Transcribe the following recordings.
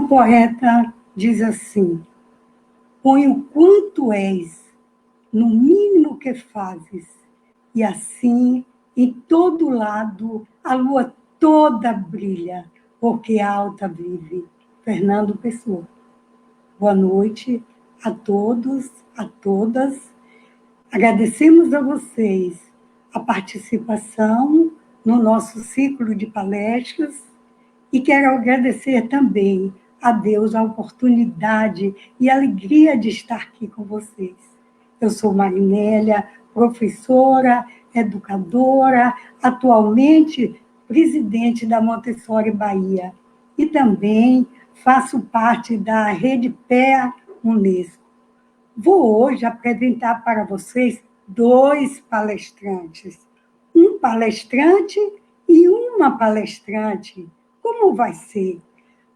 poeta diz assim: põe o quanto és no mínimo que fazes, e assim em todo lado a lua toda brilha, porque alta vive. Fernando Pessoa. Boa noite a todos, a todas. Agradecemos a vocês a participação no nosso ciclo de palestras e quero agradecer também a Deus a oportunidade e a alegria de estar aqui com vocês. Eu sou Marinélia, professora, educadora, atualmente presidente da Montessori Bahia e também faço parte da Rede PEA Unesco. Vou hoje apresentar para vocês 2 palestrantes, um palestrante e uma palestrante. Como vai ser?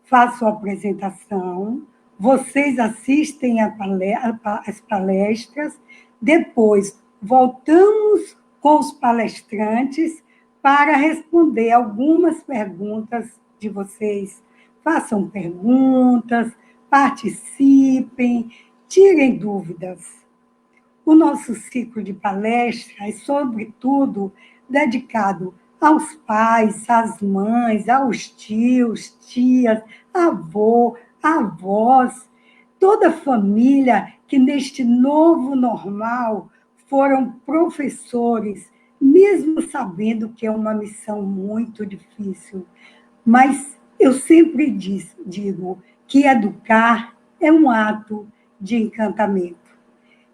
Faço a apresentação, vocês assistem as palestras, depois voltamos com os palestrantes para responder algumas perguntas de vocês. Façam perguntas, participem, tirem dúvidas. O nosso ciclo de palestras é, sobretudo, dedicado aos pais, às mães, aos tios, tias, avô, avós, toda a família que, neste novo normal, foram professores, mesmo sabendo que é uma missão muito difícil. Mas eu sempre digo que educar é um ato de encantamento.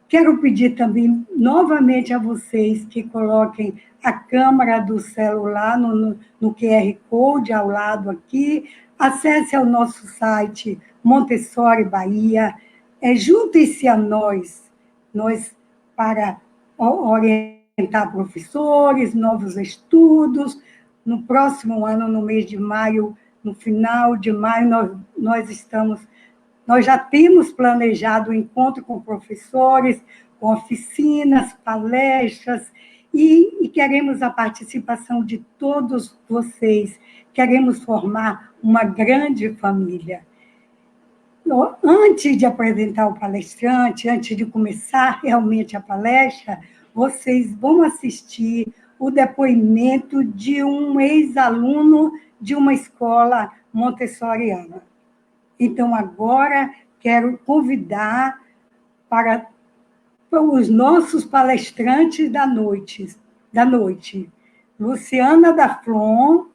Quero pedir também novamente a vocês que coloquem a câmera do celular no QR Code ao lado aqui, acesse ao nosso site Montessori Bahia, juntem-se a nós para orientar professores, novos estudos. No próximo ano, no mês de maio, no final de maio, nós já temos planejado o encontro com professores, com oficinas, palestras, e queremos a participação de todos vocês. Queremos formar uma grande família. Antes de apresentar o palestrante, antes de começar realmente a palestra, vocês vão assistir o depoimento de um ex-aluno de uma escola montessoriana. Então, agora, quero convidar para os nossos palestrantes da noite, Luciana Daflon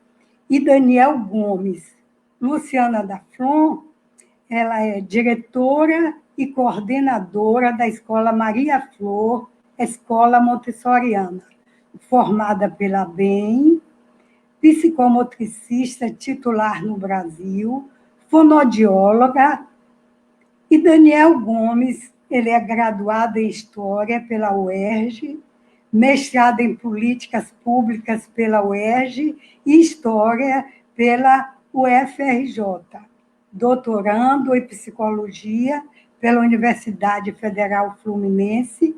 e Daniel Gomes. Luciana Daflon, ela é diretora e coordenadora da Escola Maria Flor, Escola Montessoriana, formada pela BEM, psicomotricista titular no Brasil, fonodióloga, e Daniel Gomes, ele é graduado em História pela UERJ, mestrado em Políticas Públicas pela UERJ e História pela UFRJ, doutorando em Psicologia pela Universidade Federal Fluminense,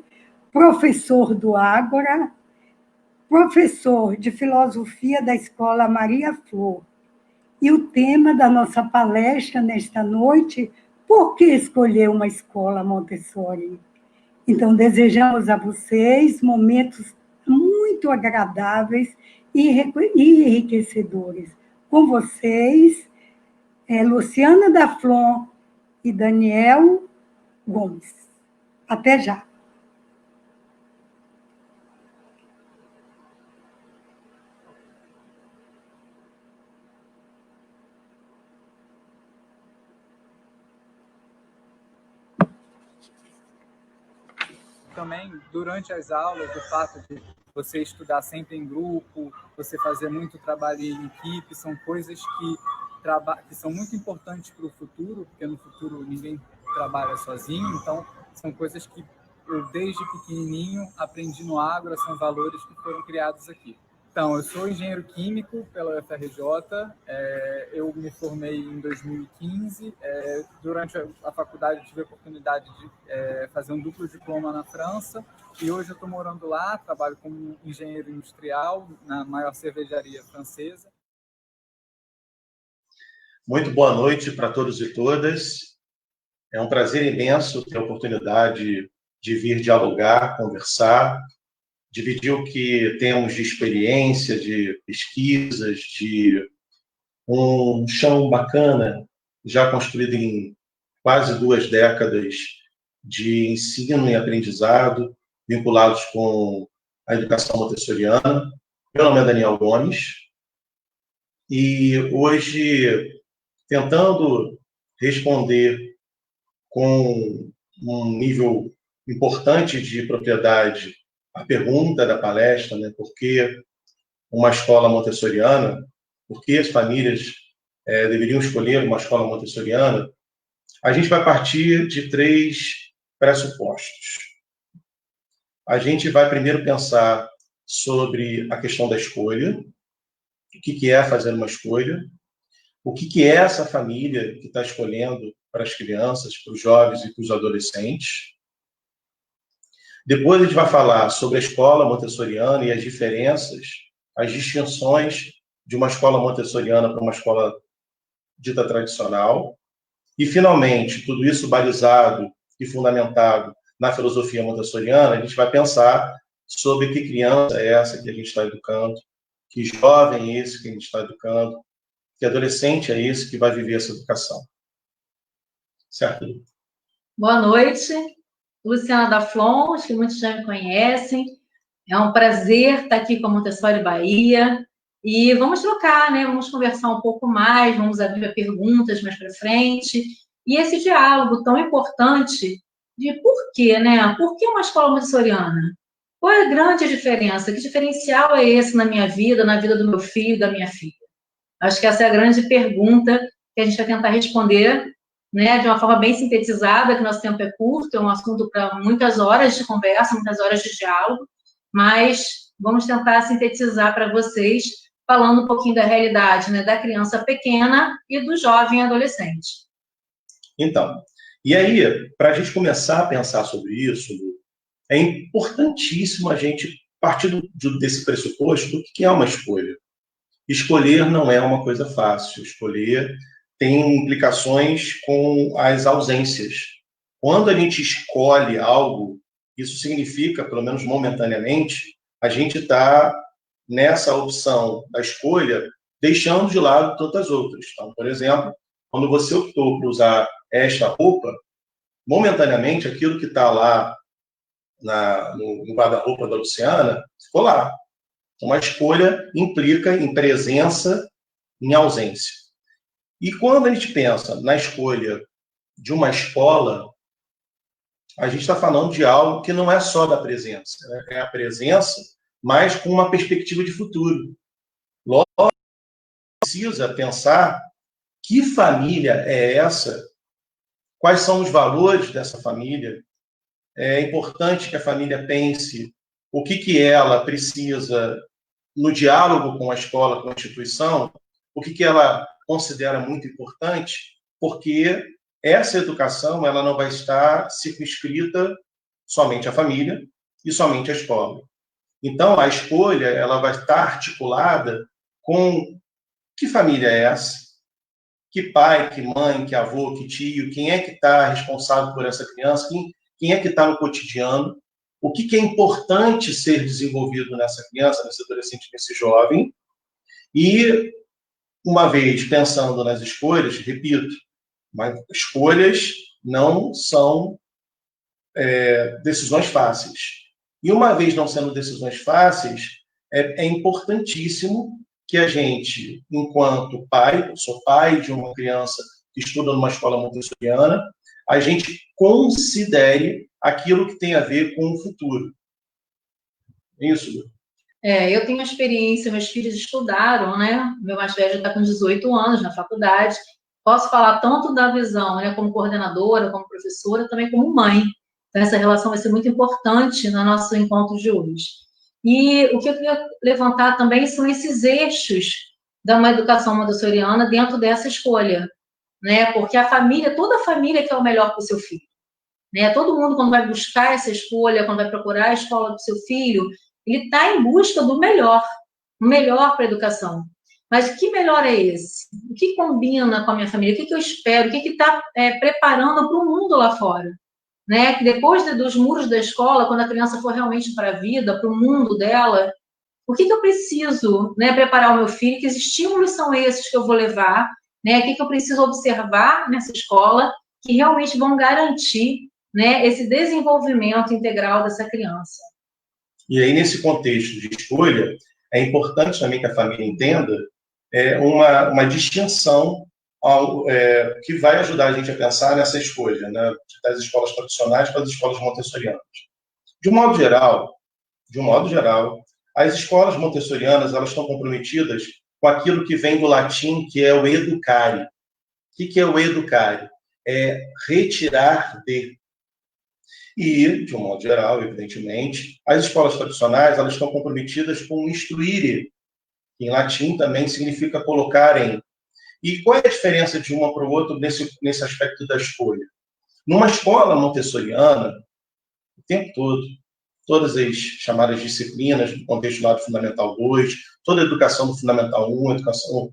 professor do Ágora, professor de Filosofia da Escola Maria Flor. E o tema da nossa palestra nesta noite: por que escolher uma escola Montessori? Então, desejamos a vocês momentos muito agradáveis e enriquecedores. Com vocês, Luciana Daflon e Daniel Gomes. Até já. Também, durante as aulas, o fato de você estudar sempre em grupo, você fazer muito trabalho em equipe, são coisas que são muito importantes para o futuro, porque no futuro ninguém trabalha sozinho, então são coisas que eu, desde pequenininho, aprendi no Ágora, são valores que foram criados aqui. Então, eu sou engenheiro químico pela UFRJ, eu me formei em 2015, durante a faculdade eu tive a oportunidade de fazer um duplo diploma na França, e hoje eu estou morando lá, trabalho como engenheiro industrial na maior cervejaria francesa. Muito boa noite para todos e todas. É um prazer imenso ter a oportunidade de vir dialogar, conversar, dividir o que temos de experiência, de pesquisas, de um chão bacana, já construído em quase 2 décadas de ensino e aprendizado, vinculados com a educação montessoriana. Meu nome é Daniel Gomes, e hoje, tentando responder com um nível importante de propriedade a pergunta da palestra, né, por que uma escola montessoriana, por que as famílias deveriam escolher uma escola montessoriana, a gente vai partir de 3 pressupostos. A gente vai primeiro pensar sobre a questão da escolha, o que é fazer uma escolha, o que é essa família que está escolhendo para as crianças, para os jovens e para os adolescentes. Depois a gente vai falar sobre a escola montessoriana e as diferenças, as distinções de uma escola montessoriana para uma escola dita tradicional. E, finalmente, tudo isso balizado e fundamentado na filosofia montessoriana, a gente vai pensar sobre que criança é essa que a gente está educando, que jovem é esse que a gente está educando, que adolescente é esse que vai viver essa educação. Certo? Boa noite, Luciana da Flon, acho que muitos já me conhecem. É um prazer estar aqui com a Montessori Bahia. E vamos trocar, né? Vamos conversar um pouco mais, vamos abrir perguntas mais para frente. E esse diálogo tão importante de por quê, né? Por que uma escola montessoriana? Qual é a grande diferença? Que diferencial é esse na minha vida, na vida do meu filho, da minha filha? Acho que essa é a grande pergunta que a gente vai tentar responder, né, de uma forma bem sintetizada, que nosso tempo é curto, é um assunto para muitas horas de conversa, muitas horas de diálogo, mas vamos tentar sintetizar para vocês, falando um pouquinho da realidade, né, da criança pequena e do jovem adolescente. Então, e aí, para a gente começar a pensar sobre isso, é importantíssimo a gente partir desse pressuposto do que é uma escolha. Escolher não é uma coisa fácil. Escolher tem implicações com as ausências. Quando a gente escolhe algo, isso significa, pelo menos momentaneamente, a gente está nessa opção da escolha, deixando de lado tantas outras. Então, por exemplo, quando você optou por usar esta roupa, momentaneamente, aquilo que está lá no guarda-roupa da Luciana, ficou lá. Uma escolha implica em presença, em ausência. E quando a gente pensa na escolha de uma escola, a gente está falando de algo que não é só da presença, né? É a presença, mas com uma perspectiva de futuro. Logo, precisa pensar que família é essa, quais são os valores dessa família. É importante que a família pense o que ela precisa no diálogo com a escola, com a instituição, o que ela considera muito importante, porque essa educação ela não vai estar circunscrita somente à família e somente à escola. Então, a escolha ela vai estar articulada com que família é essa, que pai, que mãe, que avô, que tio, quem é que está responsável por essa criança, quem é que está no cotidiano, o que é importante ser desenvolvido nessa criança, nesse adolescente, nesse jovem. E, uma vez pensando nas escolhas, repito, mas escolhas não são decisões fáceis. E, uma vez não sendo decisões fáceis, é importantíssimo que a gente, enquanto pai, eu sou pai de uma criança que estuda numa escola montessoriana, a gente considere aquilo que tem a ver com o futuro. É isso, Lu? Eu tenho experiência, meus filhos estudaram, né? Meu mais velho está com 18 anos na faculdade. Posso falar tanto da visão, né, como coordenadora, como professora, também como mãe. Então, essa relação vai ser muito importante no nosso encontro de hoje. E o que eu queria levantar também são esses eixos da uma educação montessoriana dentro dessa escolha, né? Porque a família, toda a família quer o melhor para o seu filho, né? Todo mundo, quando vai buscar essa escolha, quando vai procurar a escola do seu filho, ele está em busca do melhor para a educação. Mas que melhor é esse? O que combina com a minha família? O que eu espero? O que está preparando para o mundo lá fora? Né? Que depois dos muros da escola, quando a criança for realmente para a vida, para o mundo dela, o que eu preciso, né, preparar o meu filho? Que estímulos são esses que eu vou levar? Né? O que eu preciso observar nessa escola que realmente vão garantir, né, esse desenvolvimento integral dessa criança? E aí, nesse contexto de escolha, é importante também que a família entenda uma distinção que vai ajudar a gente a pensar nessa escolha, né, das escolas tradicionais para as escolas montessorianas. De um modo geral, as escolas montessorianas elas estão comprometidas com aquilo que vem do latim, que é o educare. O que é o educare? É retirar de. E, de um modo geral, evidentemente, as escolas tradicionais elas estão comprometidas com instruire, que em latim também significa colocar em. E qual é a diferença de uma para o outro nesse aspecto da escolha? Numa escola montessoriana, o tempo todo, todas as chamadas disciplinas do contexto lá do Fundamental 2, toda a educação do Fundamental 1, a educação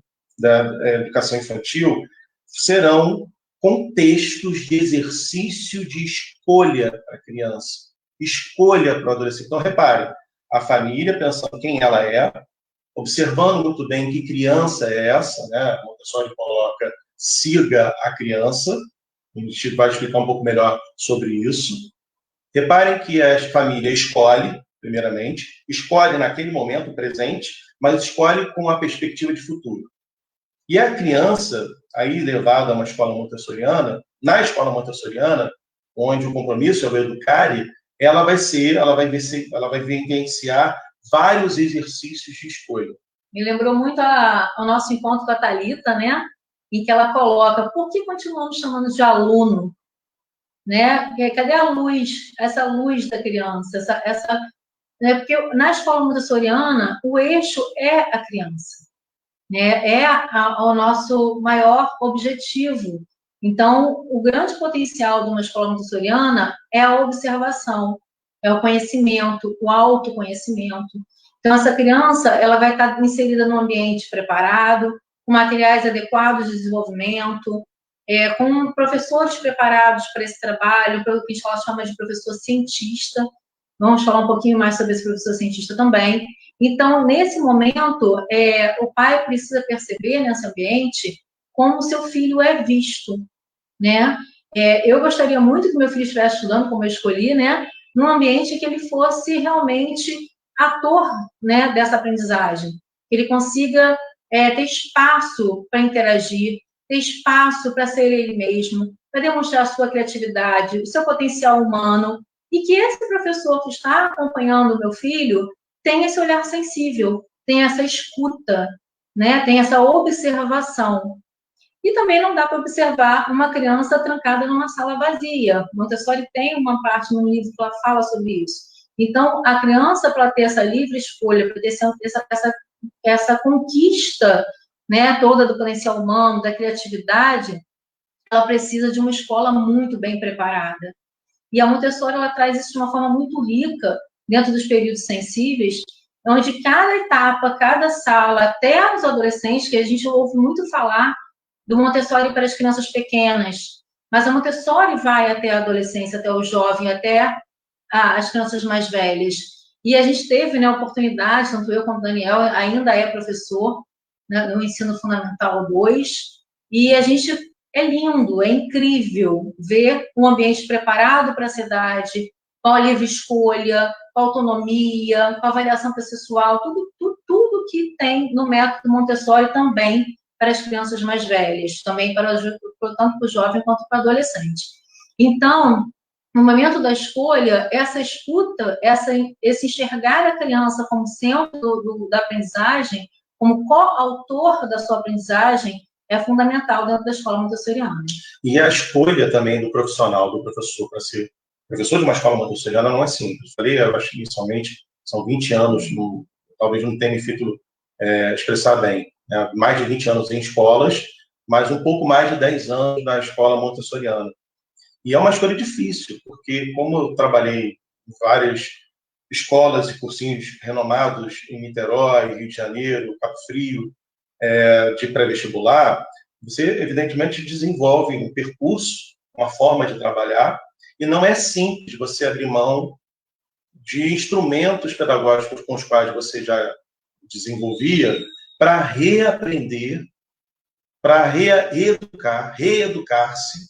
educação infantil, serão contextos de exercício de escolha para a criança, escolha para o adolescente. Então, repare, a família pensando quem ela é, observando muito bem que criança é essa, né? A Montessori coloca, siga a criança, a gente vai explicar um pouco melhor sobre isso. Reparem que a família escolhe, primeiramente, escolhe naquele momento presente, mas escolhe com uma perspectiva de futuro. E a criança, aí levada a uma escola montessoriana, na escola montessoriana, onde o compromisso é o educare, ela vai vivenciar vários exercícios de escolha. Me lembrou muito o nosso encontro com a Thalita, né? Em que ela coloca, por que continuamos chamando de aluno? Né? Cadê a luz, essa luz da criança? Né? Porque na escola montessoriana, o eixo é a criança. Né? O nosso maior objetivo. Então, o grande potencial de uma escola montessoriana é a observação, é o conhecimento, o autoconhecimento. Então, essa criança ela vai estar inserida num ambiente preparado, com materiais adequados de desenvolvimento, com professores preparados para esse trabalho, pelo que a gente chama de professor cientista. Vamos falar um pouquinho mais sobre esse professor cientista também. Então, nesse momento, o pai precisa perceber nesse ambiente como o seu filho é visto, né? Eu gostaria muito que meu filho estivesse estudando, como eu escolhi, né? Num ambiente que ele fosse realmente ator, né, dessa aprendizagem. Que ele consiga ter espaço para interagir, ter espaço para ser ele mesmo, para demonstrar a sua criatividade, o seu potencial humano, e que esse professor que está acompanhando o meu filho tenha esse olhar sensível, tenha essa escuta, né? Tenha essa observação. E também não dá para observar uma criança trancada numa sala vazia. Montessori tem uma parte no livro que ela fala sobre isso. Então, a criança, para ter essa livre escolha, para ter essa conquista, né, toda do potencial humano, da criatividade, ela precisa de uma escola muito bem preparada. E a Montessori ela traz isso de uma forma muito rica, dentro dos períodos sensíveis, onde cada etapa, cada sala, até os adolescentes, que a gente ouve muito falar do Montessori para as crianças pequenas, mas a Montessori vai até a adolescência, até o jovem, até as crianças mais velhas. E a gente teve, né, a oportunidade, tanto eu quanto o Daniel, ainda é professor, né, no ensino fundamental 2, e a gente é lindo, é incrível ver um ambiente preparado para a cidade, com a livre escolha, com a autonomia, com a avaliação processual, tudo que tem no método Montessori também para as crianças mais velhas, também tanto para o jovem quanto para o adolescente. Então, no momento da escolha, essa escuta, esse enxergar a criança como centro da aprendizagem, como coautor da sua aprendizagem, é fundamental dentro da escola montessoriana. E a escolha também do profissional, do professor, para ser professor de uma escola montessoriana não é simples. Eu acho que inicialmente são 20 anos, talvez não tenha me feito expressar bem, né? Mais de 20 anos em escolas, mas um pouco mais de 10 anos na escola montessoriana. E é uma escolha difícil, porque como eu trabalhei em várias escolas e cursinhos renomados em Niterói, Rio de Janeiro, Cabo Frio, de pré-vestibular, você, evidentemente, desenvolve um percurso, uma forma de trabalhar, e não é simples você abrir mão de instrumentos pedagógicos com os quais você já desenvolvia para reaprender, para reeducar-se,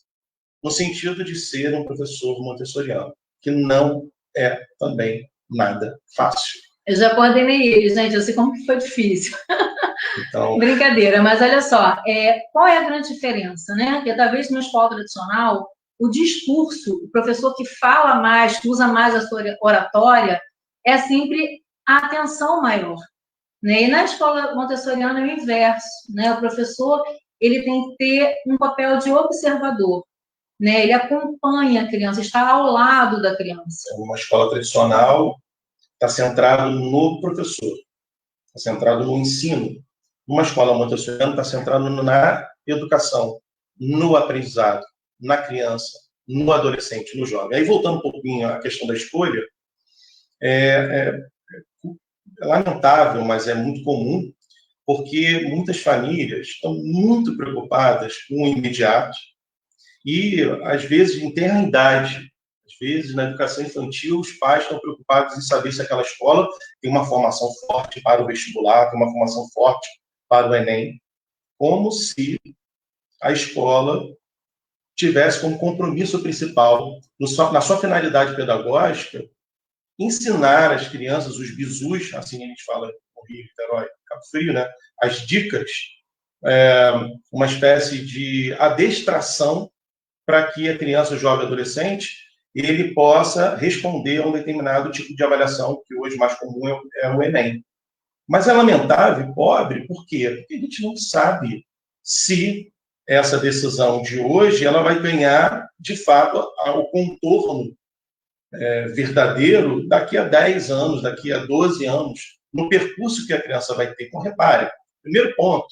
no sentido de ser um professor montessoriano, que não é também nada fácil. Eu já coordenei ele, gente, eu sei como que foi difícil. Então, brincadeira, mas olha só, qual é a grande diferença, né? Que talvez numa escola tradicional, o discurso, o professor que fala mais, que usa mais a sua oratória, é sempre a atenção maior, né? E na escola montessoriana é o inverso, né? O professor, ele tem que ter um papel de observador, né? Ele acompanha a criança, está ao lado da criança. uma escola tradicional está centrado no professor, está centrado no ensino. Uma escola montessoriana está centrado na educação, no aprendizado, na criança, no adolescente, no jovem. Aí, voltando um pouquinho à questão da escolha, é lamentável, mas é muito comum, porque muitas famílias estão muito preocupadas com o imediato e, às vezes, em eternidade. Às vezes, na educação infantil, os pais estão preocupados em saber se aquela escola tem uma formação forte para o vestibular, tem uma formação forte para o Enem, como se a escola tivesse como compromisso principal, na sua finalidade pedagógica, ensinar às crianças os bizus, assim a gente fala no Rio, Niterói, Cabo Frio, né? As dicas, uma espécie de adestração para que a criança, o jovem, adolescente, ele possa responder a um determinado tipo de avaliação, que hoje mais comum é o Enem. Mas é lamentável, pobre, por quê? Porque a gente não sabe se essa decisão de hoje ela vai ganhar, de fato, o contorno verdadeiro daqui a 10 anos, daqui a 12 anos, no percurso que a criança vai ter. Então, repare, primeiro ponto,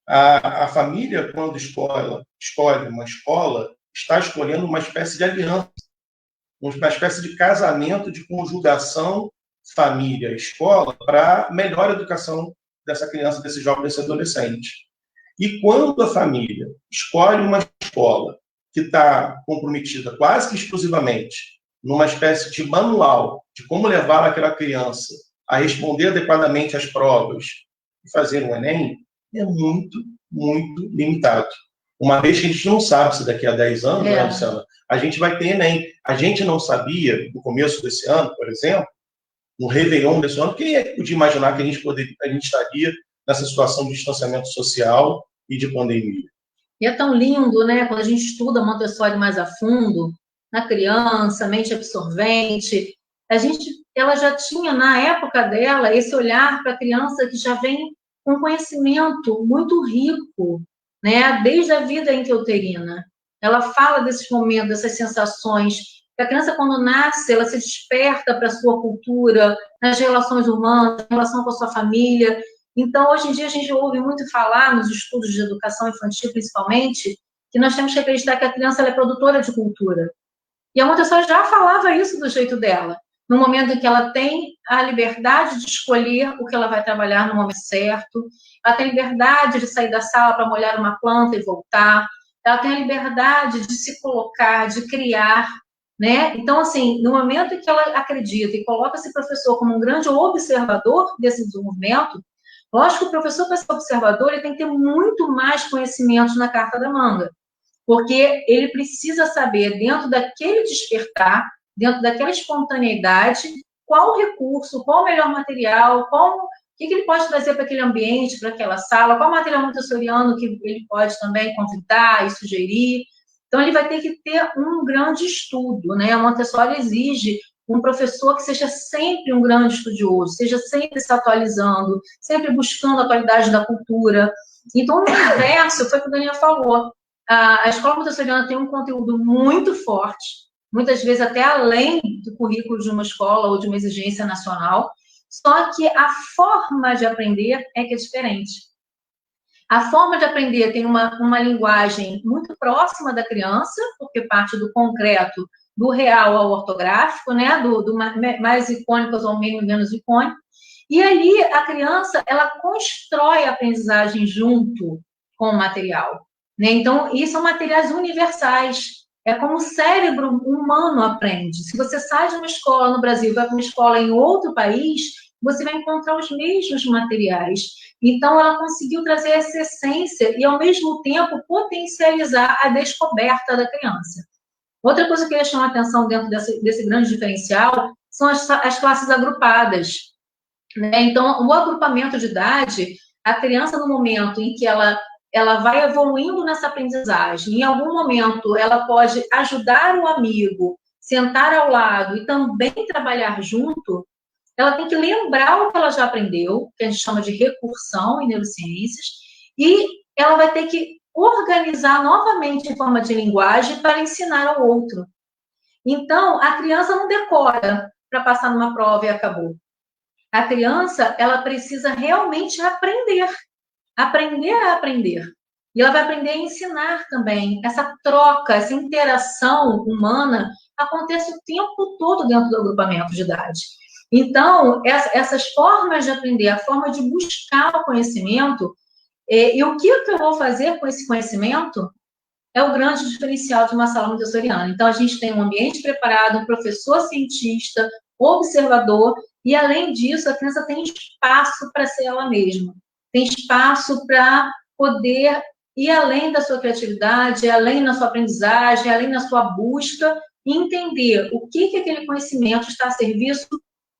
a família, quando escolhe uma escola, está escolhendo uma espécie de aliança, uma espécie de casamento, de conjugação família-escola para melhor educação dessa criança, desse jovem, desse adolescente. E quando a família escolhe uma escola que está comprometida quase que exclusivamente numa espécie de manual de como levar aquela criança a responder adequadamente às provas e fazer um Enem, é muito, muito limitado. Uma vez que a gente não sabe se daqui a 10 anos, né, Luciana, a gente vai ter Enem. A gente não sabia, no começo desse ano, por exemplo, no Réveillon desse ano, quem é que podia imaginar que a gente estaria nessa situação de distanciamento social e de pandemia? E é tão lindo, né, quando a gente estuda Montessori mais a fundo, na criança, mente absorvente, ela já tinha, na época dela, esse olhar para a criança que já vem com conhecimento muito rico, né, desde a vida intrauterina. Ela fala desses momentos, dessas sensações, que a criança, quando nasce, ela se desperta para a sua cultura, nas relações humanas, na relação com a sua família. Então, hoje em dia, a gente ouve muito falar, nos estudos de educação infantil, principalmente, que nós temos que acreditar que a criança ela é produtora de cultura. E a Montessori já falava isso do jeito dela, no momento em que ela tem a liberdade de escolher o que ela vai trabalhar no momento certo, ela tem liberdade de sair da sala para molhar uma planta e voltar, ela tem a liberdade de se colocar, de criar, né? Então, assim, no momento em que ela acredita e coloca esse professor como um grande observador desse desenvolvimento, lógico que o professor, para ser observador, ele tem que ter muito mais conhecimentos na carta da manga, porque ele precisa saber, dentro daquele despertar, dentro daquela espontaneidade, qual recurso, qual o melhor material, o que ele pode trazer para aquele ambiente, para aquela sala, qual material montessoriano que ele pode também convidar e sugerir. Então, ele vai ter que ter um grande estudo, né? A Montessori exige um professor que seja sempre um grande estudioso, seja sempre se atualizando, sempre buscando a qualidade da cultura. Então, no universo, foi o que o Daniel falou, a escola montessoriana tem um conteúdo muito forte, muitas vezes até além do currículo de uma escola ou de uma exigência nacional, só que a forma de aprender é que é diferente. A forma de aprender tem uma linguagem muito próxima da criança, porque parte do concreto, do real ao ortográfico, né? do mais icônico ao menos icônico, E ali a criança, ela constrói a aprendizagem junto com o material, né? Então, isso são materiais universais. É como o cérebro humano aprende. Se você sai de uma escola no Brasil e vai para uma escola em outro país, você vai encontrar os mesmos materiais. Então, ela conseguiu trazer essa essência e, ao mesmo tempo, potencializar a descoberta da criança. Outra coisa que eu ia chamar a atenção dentro desse grande diferencial são as classes agrupadas, né? Então, o agrupamento de idade, a criança, no momento em que ela vai evoluindo nessa aprendizagem, em algum momento ela pode ajudar o amigo, sentar ao lado e também trabalhar junto, ela tem que lembrar o que ela já aprendeu, que a gente chama de recursão em neurociências, e ela vai ter que organizar novamente em forma de linguagem para ensinar ao outro. Então, a criança não decora para passar numa prova e acabou. A criança, ela precisa realmente aprender a aprender. E ela vai aprender a ensinar também. Essa troca, essa interação humana acontece o tempo todo dentro do agrupamento de idade. Então, essas formas de aprender, a forma de buscar o conhecimento, e o que eu vou fazer com esse conhecimento é o grande diferencial de uma sala montessoriana. Então, a gente tem um ambiente preparado, um professor cientista, observador, e, além disso, a criança tem espaço para ser ela mesma. Tem espaço para poder ir além da sua criatividade, além da sua aprendizagem, além da sua busca, e entender o que aquele conhecimento está a serviço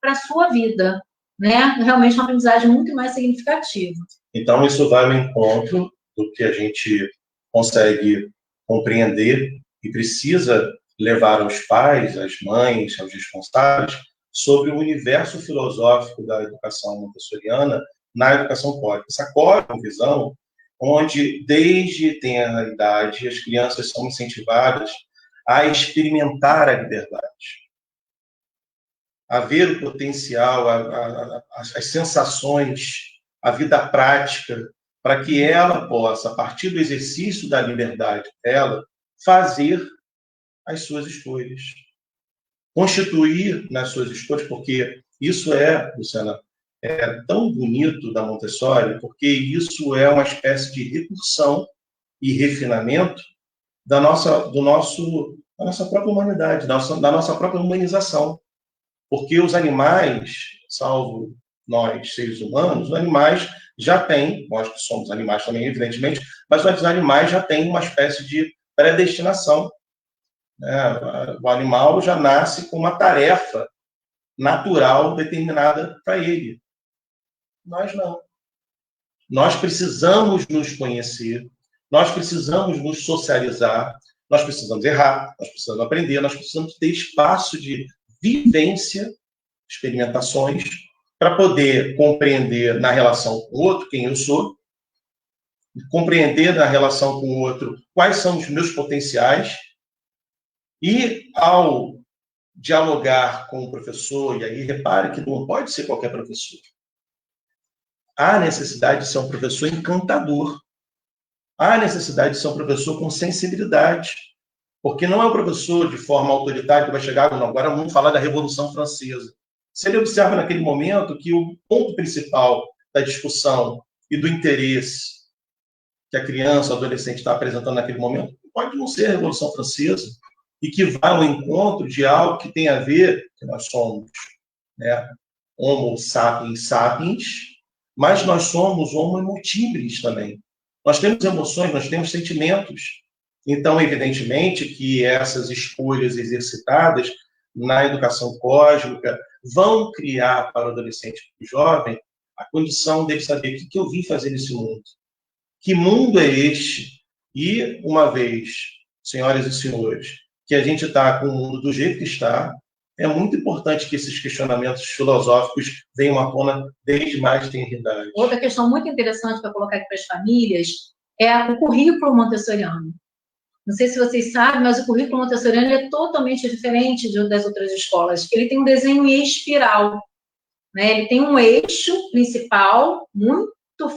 para a sua vida, né? Realmente uma aprendizagem muito mais significativa. Então, isso vai ao encontro do que a gente consegue compreender e precisa levar aos pais, às mães, aos responsáveis, sobre o universo filosófico da educação montessoriana na educação cósmica. Essa cosmovisão, onde desde tenra idade as crianças são incentivadas a experimentar a liberdade, a ver o potencial, as sensações, a vida prática, para que ela possa, a partir do exercício da liberdade dela, fazer as suas escolhas. Constituir nas suas escolhas, porque isso Luciana, é tão bonito da Montessori, porque isso é uma espécie de recursão e refinamento da nossa própria humanidade, da nossa própria humanização. Porque os animais, salvo nós, seres humanos, os animais já têm, nós que somos animais também, evidentemente, mas os animais já têm uma espécie de predestinação. O animal já nasce com uma tarefa natural determinada para ele. Nós não. Nós precisamos nos conhecer, nós precisamos nos socializar, nós precisamos errar, nós precisamos aprender, nós precisamos ter espaço de vivência, experimentações, para poder compreender na relação com o outro quem eu sou, compreender na relação com o outro quais são os meus potenciais, e ao dialogar com o professor, e aí repare que não pode ser qualquer professor, há necessidade de ser um professor encantador, há necessidade de ser um professor com sensibilidade, porque não é um professor de forma autoritária que vai chegar, não, agora vamos falar da Revolução Francesa. Se ele observa naquele momento que o ponto principal da discussão e do interesse que a criança, o adolescente está apresentando naquele momento, pode não ser a Revolução Francesa, e que vai ao encontro de algo que tem a ver, que nós somos, né, Homo sapiens sapiens, mas nós somos Homo emotibilis também. Nós temos emoções, nós temos sentimentos. Então, evidentemente, que essas escolhas exercitadas na educação cósmica vão criar para o adolescente e o jovem a condição dele saber o que eu vim fazer nesse mundo. Que mundo é este? E, uma vez, senhoras e senhores, que a gente está com o mundo do jeito que está, é muito importante que esses questionamentos filosóficos venham à tona desde mais tenra idade. Outra questão muito interessante para colocar aqui para as famílias é o currículo montessoriano. Não sei se vocês sabem, mas o currículo montessoriano é totalmente diferente das outras escolas. Ele tem um desenho em espiral, né? Ele tem um eixo principal muito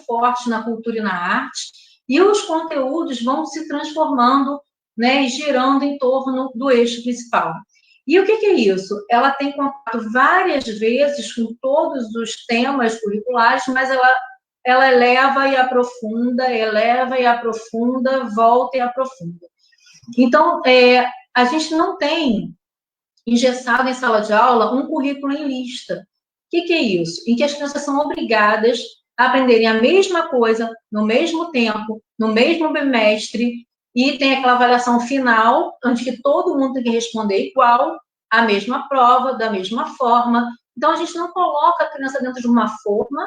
forte na cultura e na arte, e os conteúdos vão se transformando, né, e girando em torno do eixo principal. E o que é isso? Ela tem contato várias vezes com todos os temas curriculares, mas ela eleva e aprofunda, volta e aprofunda. Então, a gente não tem engessado em sala de aula um currículo em lista. O que é isso? Em que as crianças são obrigadas a aprenderem a mesma coisa, no mesmo tempo, no mesmo bimestre, e tem aquela avaliação final, onde que todo mundo tem que responder igual, a mesma prova, da mesma forma. Então, a gente não coloca a criança dentro de uma forma,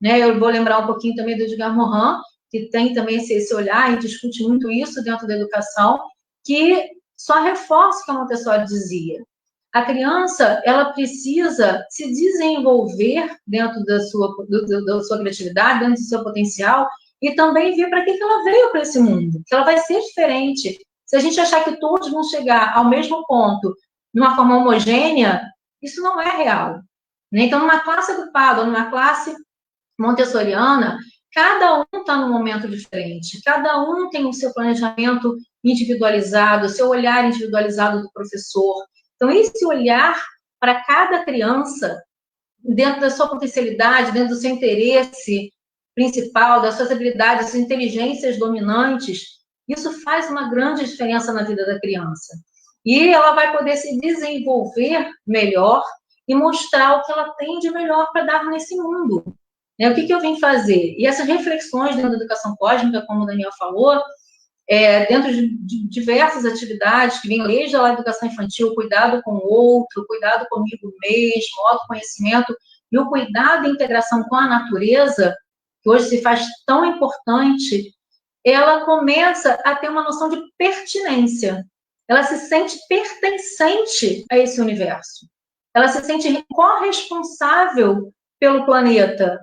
né? Eu vou lembrar um pouquinho também do Edgar Morin, que tem também esse olhar, e discute muito isso dentro da educação, que só reforça o que a Montessori dizia. A criança, ela precisa se desenvolver dentro da sua criatividade, dentro do seu potencial, e também ver para que ela veio para esse mundo, que ela vai ser diferente. Se a gente achar que todos vão chegar ao mesmo ponto, de uma forma homogênea, isso não é real. Então, numa classe agrupada, numa classe montessoriana, cada um está num momento diferente, cada um tem o seu planejamento individualizado, o seu olhar individualizado do professor. Então, esse olhar para cada criança, dentro da sua potencialidade, dentro do seu interesse principal, das suas habilidades, das suas inteligências dominantes, isso faz uma grande diferença na vida da criança. E ela vai poder se desenvolver melhor e mostrar o que ela tem de melhor para dar nesse mundo. O que eu vim fazer? E essas reflexões dentro da educação cósmica, como o Daniel falou, dentro de diversas atividades que vêm desde a educação infantil, cuidado com o outro, cuidado comigo mesmo, autoconhecimento, e o cuidado e integração com a natureza, que hoje se faz tão importante, ela começa a ter uma noção de pertinência. Ela se sente pertencente a esse universo. Ela se sente corresponsável pelo planeta,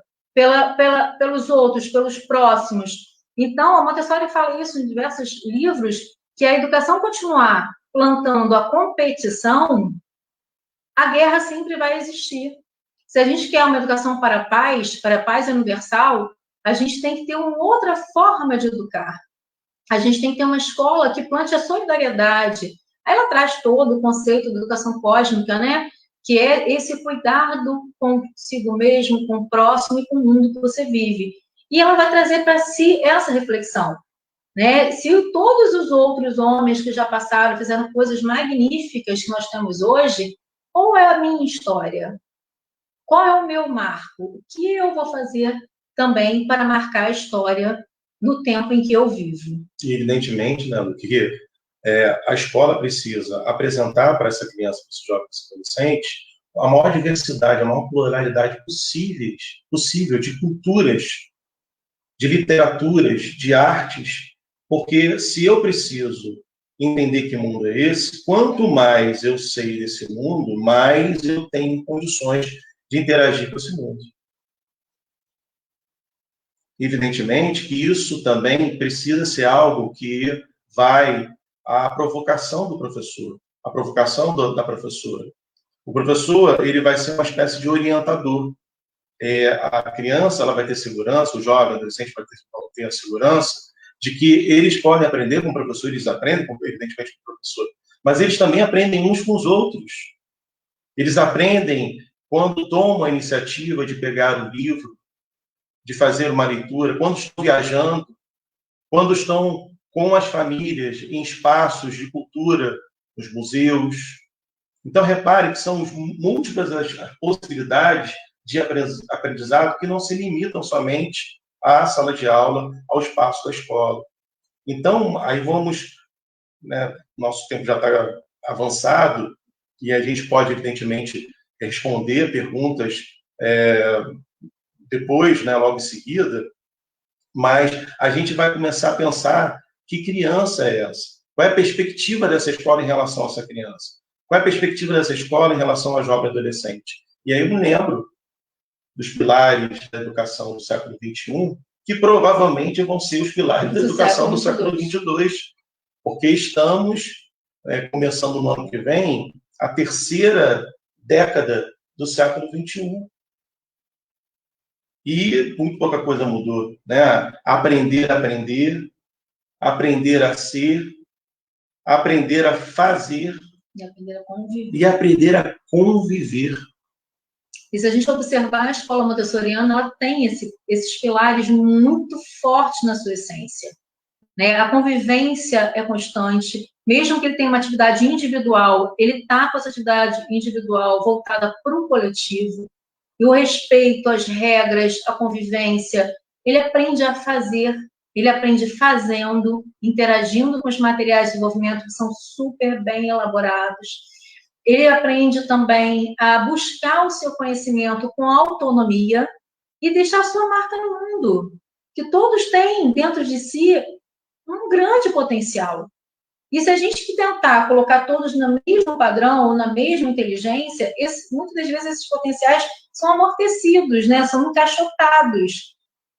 pelos outros, pelos próximos. Então, a Montessori fala isso em diversos livros, que a educação continuar plantando a competição, a guerra sempre vai existir. Se a gente quer uma educação para a paz universal, a gente tem que ter uma outra forma de educar. A gente tem que ter uma escola que plante a solidariedade. Aí ela traz todo o conceito da educação cósmica, né? Que é esse cuidado consigo mesmo, com o próximo e com o mundo que você vive. E ela vai trazer para si essa reflexão, né? Se todos os outros homens que já passaram fizeram coisas magníficas que nós temos hoje, qual é a minha história? Qual é o meu marco? O que eu vou fazer também para marcar a história no tempo em que eu vivo? E, evidentemente, né, que a escola precisa apresentar para essa criança, para esse jovem, para esse adolescente, a maior diversidade, a maior pluralidade possível de culturas, de literaturas, de artes, porque se eu preciso entender que mundo é esse, quanto mais eu sei desse mundo, mais eu tenho condições de interagir com esse mundo. Evidentemente que isso também precisa ser algo que vai à provocação do professor, à provocação da professora. O professor, ele vai ser uma espécie de orientador. A criança, ela vai ter segurança, o jovem, o adolescente vai ter a segurança de que eles podem aprender com o professor, eles aprendem, evidentemente, com o professor, mas eles também aprendem uns com os outros. Eles aprendem quando tomam a iniciativa de pegar o livro, de fazer uma leitura, quando estão viajando, quando estão com as famílias em espaços de cultura, nos museus. Então, repare que são múltiplas as possibilidades de aprendizado que não se limitam somente à sala de aula, ao espaço da escola. Então, aí vamos, né, nosso tempo já está avançado e a gente pode, evidentemente, responder perguntas depois, né, logo em seguida, mas a gente vai começar a pensar que criança é essa? Qual é a perspectiva dessa escola em relação a essa criança? Qual é a perspectiva dessa escola em relação ao jovem adolescente? E aí eu me lembro dos pilares da educação do século XXI, que provavelmente vão ser os pilares da educação do século XXII, porque estamos começando no ano que vem a terceira década do século XXI. E muito pouca coisa mudou, né? Aprender a aprender, aprender a ser, aprender a fazer E aprender a conviver. E aprender a conviver. E se a gente observar, a escola montessoriana, ela tem esses pilares muito fortes na sua essência, né? A convivência é constante, mesmo que ele tenha uma atividade individual, ele está com essa atividade individual voltada para o coletivo, e o respeito às regras, a convivência, ele aprende a fazer, ele aprende fazendo, interagindo com os materiais de desenvolvimento que são super bem elaborados. Ele aprende também a buscar o seu conhecimento com autonomia e deixar sua marca no mundo, que todos têm dentro de si um grande potencial. E se a gente tentar colocar todos no mesmo padrão ou na mesma inteligência, muitas das vezes esses potenciais são amortecidos, né? São encaixotados.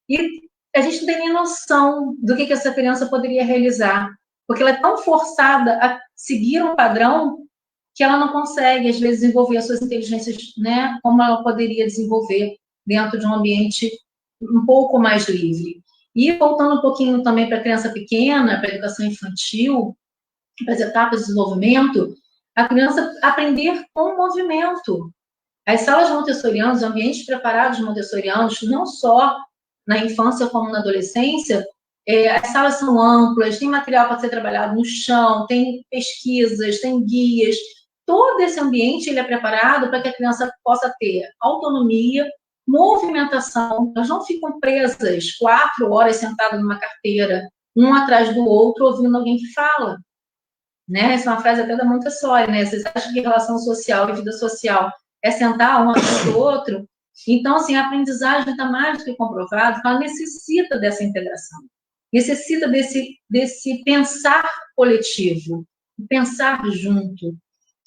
E a gente não tem nem noção do que essa criança poderia realizar, porque ela é tão forçada a seguir um padrão que ela não consegue, às vezes, desenvolver as suas inteligências, né, como ela poderia desenvolver dentro de um ambiente um pouco mais livre. E voltando um pouquinho também para a criança pequena, para a educação infantil, para as etapas de desenvolvimento, a criança aprender com o movimento. As salas montessorianas, os ambientes preparados montessorianos, não só na infância como na adolescência, as salas são amplas, tem material para ser trabalhado no chão, tem pesquisas, tem guias. Todo esse ambiente ele é preparado para que a criança possa ter autonomia, movimentação. Elas não ficam presas 4 horas sentadas numa carteira, um atrás do outro, ouvindo alguém que fala. Né? Essa é uma frase até da Montessori, né? Vocês acham que relação social e vida social é sentar um atrás do outro? Então, assim, a aprendizagem está mais do que comprovado que ela necessita dessa integração. Necessita desse pensar coletivo, pensar junto.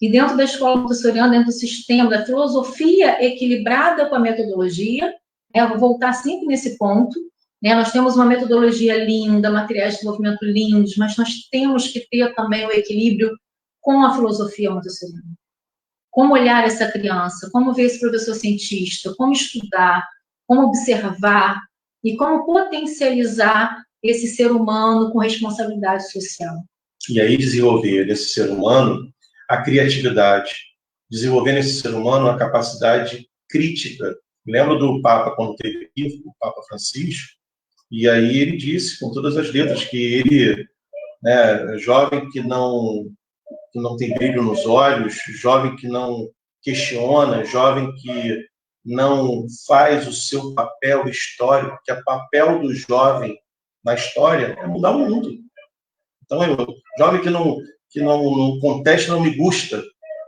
E dentro da escola montessoriana, dentro do sistema, da filosofia equilibrada com a metodologia, eu vou voltar sempre nesse ponto, né? Nós temos uma metodologia linda, materiais de desenvolvimento lindos, mas nós temos que ter também o equilíbrio com a filosofia montessoriana. Como olhar essa criança, como ver esse professor cientista, como estudar, como observar e como potencializar esse ser humano com responsabilidade social. E aí desenvolver nesse ser humano a criatividade, desenvolver nesse ser humano a capacidade crítica. Lembro do Papa, quando teve aqui, o Papa Francisco, e aí ele disse, com todas as letras, que ele, né, jovem que não tem brilho nos olhos, jovem que não questiona, jovem que não faz o seu papel histórico, que o papel do jovem na história é mudar o mundo. Então, jovem que não contesta, não me gusta,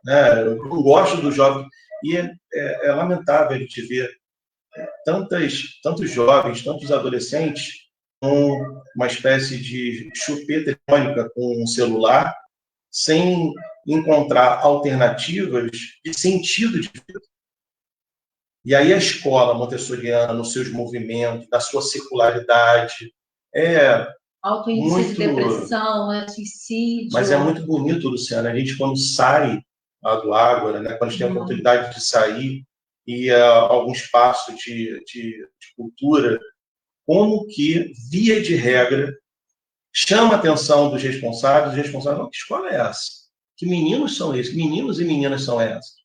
né? Eu não gosto do jovem. E é lamentável a gente ver tantos jovens, tantos adolescentes com uma espécie de chupeta eletrônica com um celular, sem encontrar alternativas de sentido de vida. E aí a escola montessoriana, nos seus movimentos, da sua circularidade, alto índice de depressão, suicídio. Mas é muito bonito, Luciana, a gente quando sai lá do Ágora, né, quando a gente tem a oportunidade de sair e algum espaço de cultura, como que, via de regra, chama a atenção dos responsáveis, não, que escola é essa? Que meninos são esses? Que meninos e meninas são essas?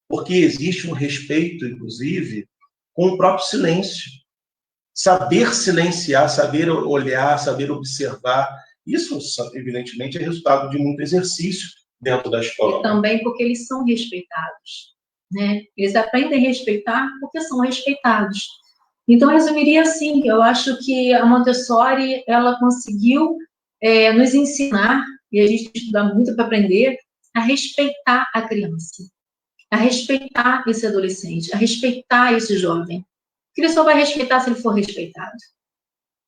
Porque existe um respeito, inclusive, com o próprio silêncio. Saber silenciar, saber olhar, saber observar, isso, evidentemente, é resultado de muito exercício dentro da escola. E também porque eles são respeitados, né? Eles aprendem a respeitar porque são respeitados. Então, eu resumiria assim, que eu acho que a Montessori, ela conseguiu nos ensinar, e a gente tem que estudar muito para aprender, a respeitar a criança, a respeitar esse adolescente, a respeitar esse jovem. Porque ele só vai respeitar se ele for respeitado.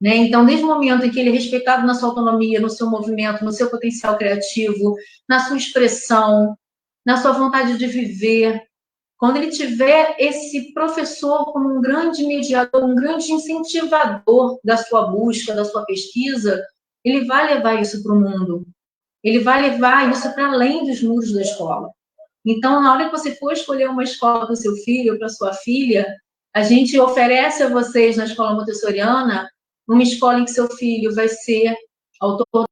Né? Então, desde o momento em que ele é respeitado na sua autonomia, no seu movimento, no seu potencial criativo, na sua expressão, na sua vontade de viver, quando ele tiver esse professor como um grande mediador, um grande incentivador da sua busca, da sua pesquisa, ele vai levar isso para o mundo. Ele vai levar isso para além dos muros da escola. Então, na hora que você for escolher uma escola para o seu filho ou para a sua filha, a gente oferece a vocês, na escola montessoriana, uma escola em que seu filho vai ser autor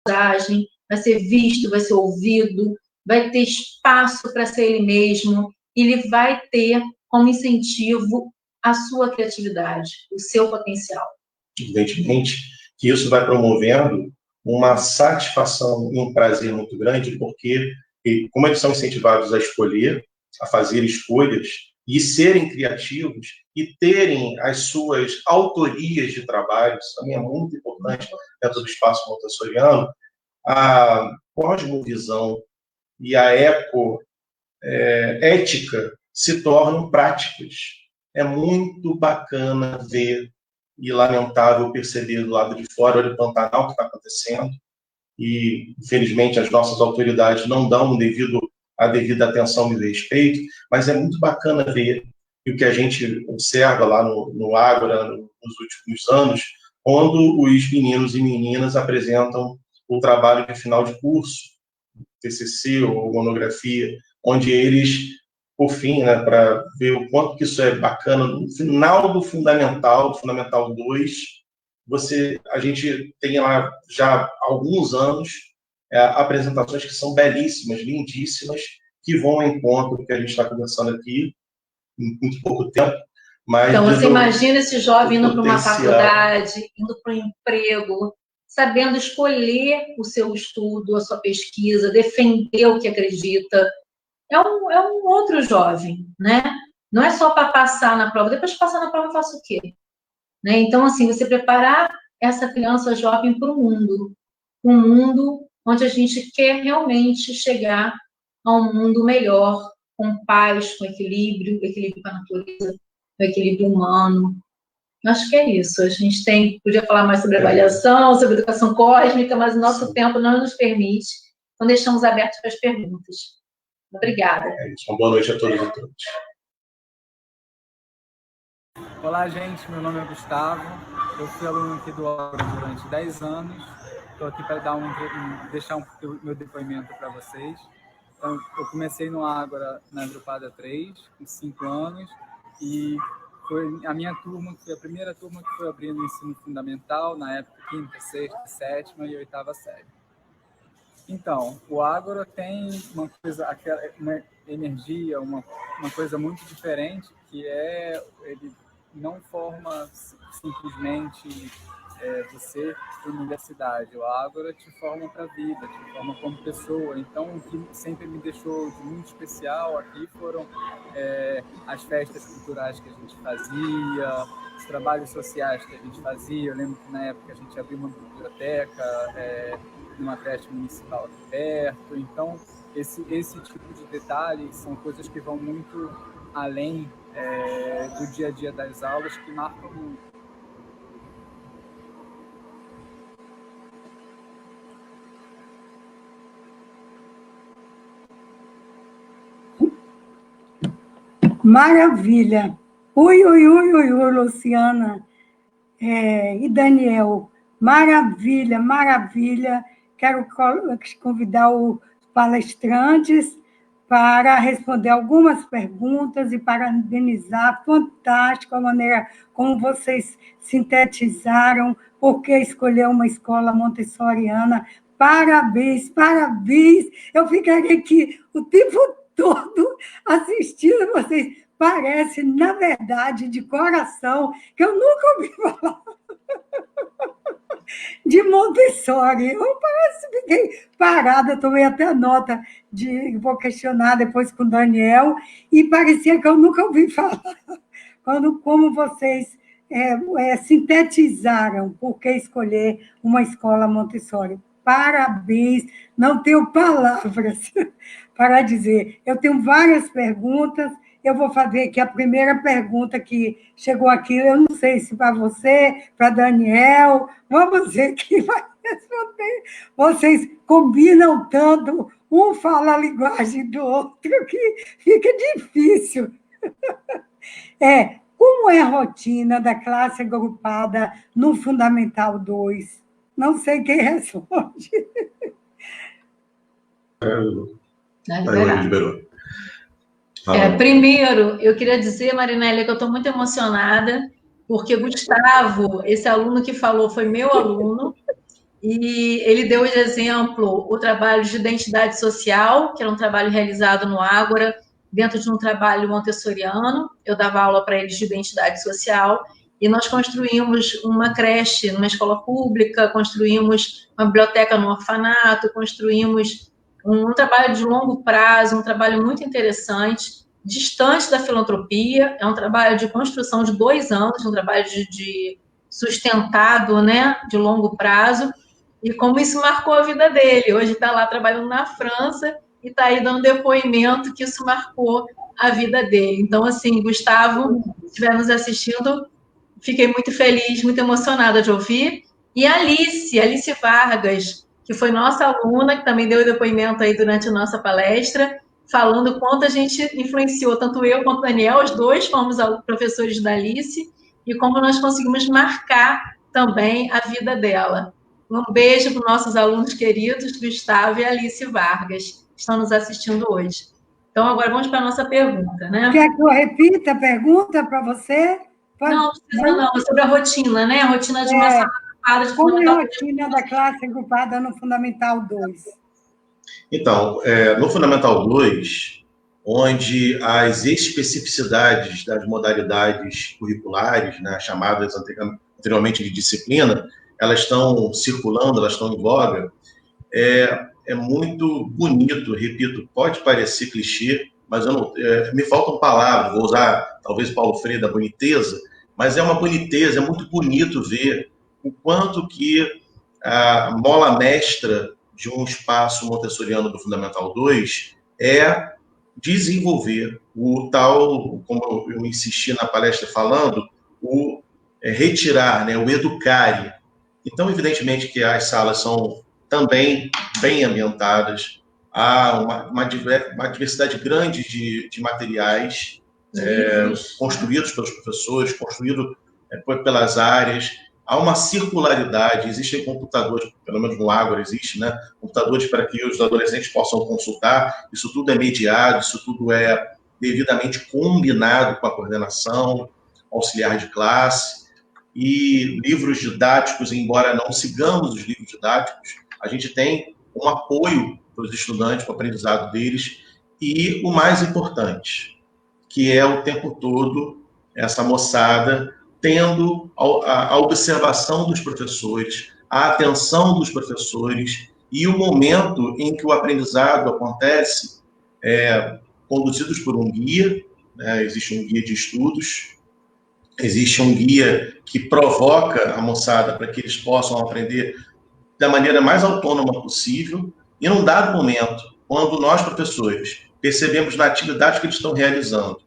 da aprendizagem, vai ser visto, vai ser ouvido, vai ter espaço para ser ele mesmo, ele vai ter como incentivo a sua criatividade, o seu potencial. Evidentemente que isso vai promovendo uma satisfação e um prazer muito grande, porque, como eles são incentivados a escolher, a fazer escolhas e serem criativos e terem as suas autorias de trabalho, isso também é muito importante dentro do espaço montessoriano, a cosmovisão e a ética se tornam práticas. É muito bacana ver e lamentável perceber do lado de fora, olha o Pantanal que está acontecendo, e infelizmente as nossas autoridades não dão a devida atenção e respeito, mas é muito bacana ver o que a gente observa lá no Ágora nos últimos anos, quando os meninos e meninas apresentam o trabalho de final de curso, TCC ou monografia, onde eles, por fim, né, para ver o quanto que isso é bacana, no final do Fundamental 2, a gente tem lá já há alguns anos apresentações que são belíssimas, lindíssimas, que vão ao encontro do que a gente está conversando aqui em muito pouco tempo. Mas então, você imagina esse jovem indo para uma faculdade, indo para um emprego, sabendo escolher o seu estudo, a sua pesquisa, defender o que acredita. É um outro jovem, né? Não é só para passar na prova. Depois de passar na prova, eu faço o quê? Né? Então, assim, você preparar essa criança jovem para o mundo. Um mundo onde a gente quer realmente chegar a um mundo melhor, com paz, com equilíbrio com a natureza, com equilíbrio humano. Eu acho que é isso. A gente podia falar mais sobre avaliação, sobre educação cósmica, mas o nosso tempo não nos permite. Então, deixamos abertos para as perguntas. Obrigada. É isso. Uma boa noite a todos e todas. Olá, gente. Meu nome é Gustavo. Eu fui aluno aqui do Ágora durante 10 anos. Estou aqui para deixar o meu depoimento para vocês. Então, eu comecei no Ágora na Agrupada 3, com 5 anos, e foi a minha turma, que foi a primeira turma que foi abrindo o ensino fundamental, na época 5ª, 6ª, 7ª e 8ª série. Então, o Ágora tem uma energia, uma coisa muito diferente, que ele não forma simplesmente você para a universidade. O Ágora te forma para a vida, te forma como pessoa. Então, o que sempre me deixou de muito especial aqui foram as festas culturais que a gente fazia, os trabalhos sociais que a gente fazia. Eu lembro que na época a gente abriu uma biblioteca numa creche municipal aqui perto. Então, esse tipo de detalhes são coisas que vão muito além do dia a dia das aulas, que marcam muito. Maravilha! Oi, Luciana e Daniel. Maravilha, maravilha. Quero convidar os palestrantes para responder algumas perguntas e parabenizar. Fantástico a maneira como vocês sintetizaram por que escolher uma escola montessoriana. Parabéns, parabéns! Eu ficaria aqui o tempo todo assistindo vocês. Parece, na verdade, de coração, que eu nunca ouvi falar de Montessori. Eu fiquei parada, tomei até nota vou questionar depois com o Daniel, e parecia que eu nunca ouvi falar. Como vocês sintetizaram por que escolher uma escola Montessori. Parabéns, não tenho palavras para dizer. Eu tenho várias perguntas. Eu vou fazer aqui a primeira pergunta que chegou aqui. Eu não sei se para você, para Daniel. Vamos ver quem vai responder. Vocês combinam tanto, um fala a linguagem do outro, que fica difícil. Como é a rotina da classe agrupada no Fundamental 2? Não sei quem responde. Liberou. Primeiro, eu queria dizer, Marinelle, que eu estou muito emocionada, porque Gustavo, esse aluno que falou, foi meu aluno, e ele deu de exemplo o trabalho de identidade social, que era um trabalho realizado no Ágora, dentro de um trabalho montessoriano. Eu dava aula para eles de identidade social, e nós construímos uma creche numa escola pública, construímos uma biblioteca no orfanato, construímos um trabalho de longo prazo, um trabalho muito interessante, distante da filantropia. É um trabalho de construção de 2 anos, um trabalho de sustentado, né, de longo prazo, e como isso marcou a vida dele. Hoje está lá trabalhando na França e está aí dando depoimento que isso marcou a vida dele. Então, assim, Gustavo, se estiver nos assistindo, fiquei muito feliz, muito emocionada de ouvir. E a Alice Vargas, que foi nossa aluna, que também deu depoimento aí durante a nossa palestra, falando quanto a gente influenciou, tanto eu quanto o Daniel, os dois fomos professores da Alice, e como nós conseguimos marcar também a vida dela. Um beijo para os nossos alunos queridos, Gustavo e Alice Vargas, que estão nos assistindo hoje. Então, agora vamos para a nossa pergunta, né? Quer que eu repita a pergunta para você? Não precisa não, é sobre a rotina, né? A rotina de uma sala agrupada de Como é a Fundamental 2. rotina da classe agrupada no Fundamental 2? Então, no Fundamental 2, onde as especificidades das modalidades curriculares, né, chamadas anteriormente de disciplina, elas estão circulando, elas estão em voga, é muito bonito, repito, pode parecer clichê, mas eu não, me faltam palavras, vou usar talvez Paulo Freire da boniteza, mas é uma boniteza, é muito bonito ver o quanto que a mola mestra de um espaço montessoriano do Fundamental 2 é desenvolver o tal, como eu insisti na palestra falando, o retirar, né, o educare. Então, evidentemente que as salas são também bem ambientadas, há uma diversidade grande de materiais construídos pelos professores, construídos pelas áreas, há uma circularidade, existem computadores, pelo menos no Ágora existe, né? Computadores para que os adolescentes possam consultar, isso tudo é mediado, isso tudo é devidamente combinado com a coordenação, auxiliar de classe, e livros didáticos, embora não sigamos os livros didáticos, a gente tem um apoio para os estudantes, para o aprendizado deles, e o mais importante, que é o tempo todo essa moçada tendo a observação dos professores, a atenção dos professores e o momento em que o aprendizado acontece, conduzidos por um guia, né? Existe um guia de estudos, existe um guia que provoca a moçada para que eles possam aprender da maneira mais autônoma possível, e num dado momento, quando nós, professores, percebemos na atividade que eles estão realizando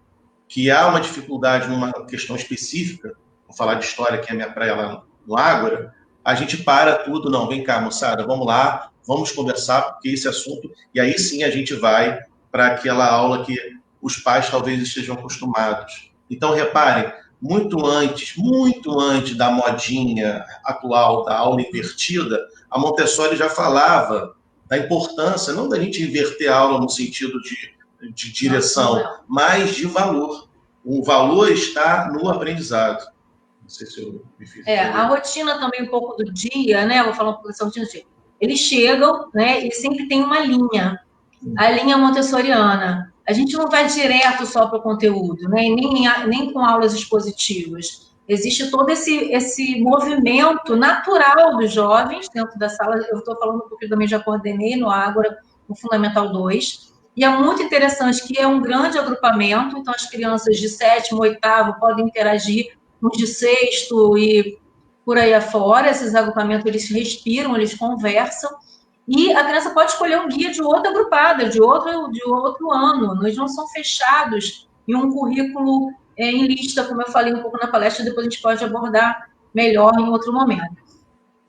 que há uma dificuldade numa questão específica, vou falar de história, que é a minha praia lá no Ágora, a gente para tudo, não, vem cá, moçada, vamos lá, vamos conversar, porque esse assunto, e aí sim a gente vai para aquela aula que os pais talvez estejam acostumados. Então, reparem, muito antes da modinha atual, da aula invertida, a Montessori já falava da importância, não da gente inverter a aula no sentido de direção, mas de valor. O valor está no aprendizado. Não sei se eu me fiz entender. A rotina também um pouco do dia, né? Vou falar um pouco dessa rotina do dia. Eles chegam, né? E sempre tem uma linha, a linha montessoriana. A gente não vai direto só para o conteúdo, né? Nem com aulas expositivas. Existe todo esse movimento natural dos jovens dentro da sala. Eu estou falando porque eu também já coordenei no Ágora, no Fundamental 2. E é muito interessante que é um grande agrupamento, então as crianças de 7º, 8º podem interagir com os de 6º e por aí afora. Esses agrupamentos, eles respiram, eles conversam, e a criança pode escolher um guia de outra agrupada, de outro ano. Eles não são fechados em um currículo em lista, como eu falei um pouco na palestra, depois a gente pode abordar melhor em outro momento.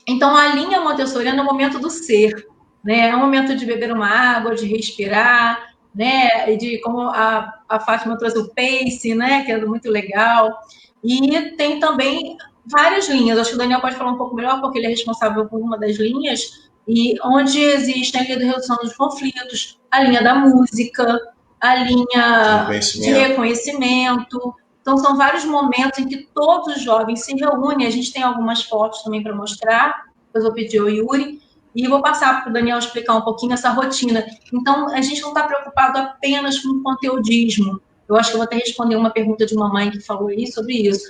Então, a linha montessoriana é o momento do ser, né? É um momento de beber uma água, de respirar, né? De como a Fátima trouxe o pace, né? Que é muito legal. E tem também várias linhas. Acho que o Daniel pode falar um pouco melhor, porque ele é responsável por uma das linhas, e onde existe a linha de redução dos conflitos, a linha da música, a linha de reconhecimento. Então, são vários momentos em que todos os jovens se reúnem. A gente tem algumas fotos também para mostrar, depois eu vou pedir ao Yuri, e vou passar para o Daniel explicar um pouquinho essa rotina. Então, a gente não está preocupado apenas com o conteudismo. Eu acho que eu vou até responder uma pergunta de uma mãe que falou aí sobre isso.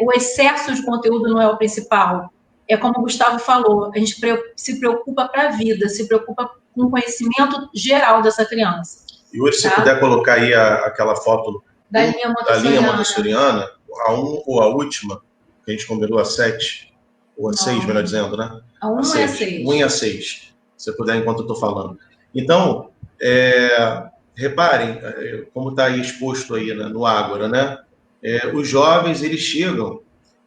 O excesso de conteúdo não é o principal. É como o Gustavo falou, a gente se preocupa para a vida, se preocupa com o conhecimento geral dessa criança. Yuri, se você puder colocar aí aquela foto da linha montessoriana, a 1 ou a última, que a gente combinou a 7, ou a 6, melhor dizendo, né? A 1 e a 6. 1 e a 6, se você puder, enquanto eu estou falando. Então, reparem, como está aí exposto aí, né, no Ágora, né? Os jovens, eles chegam,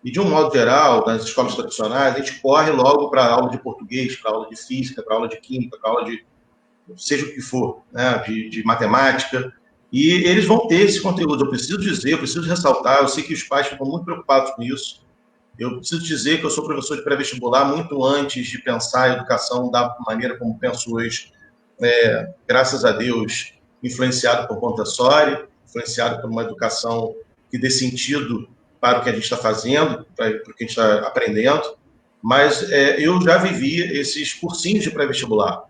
e de um modo geral, nas escolas tradicionais, a gente corre logo para aula de português, para aula de física, para aula de química, para aula de seja o que for, né, de matemática, e eles vão ter esse conteúdo. Eu preciso dizer, eu preciso ressaltar, eu sei que os pais ficam muito preocupados com isso, eu preciso dizer que eu sou professor de pré-vestibular muito antes de pensar a educação da maneira como penso hoje, graças a Deus, influenciado por Montessori, influenciado por uma educação que dê sentido para o que a gente está fazendo, para o que a gente está aprendendo, mas eu já vivi esses cursinhos de pré-vestibular,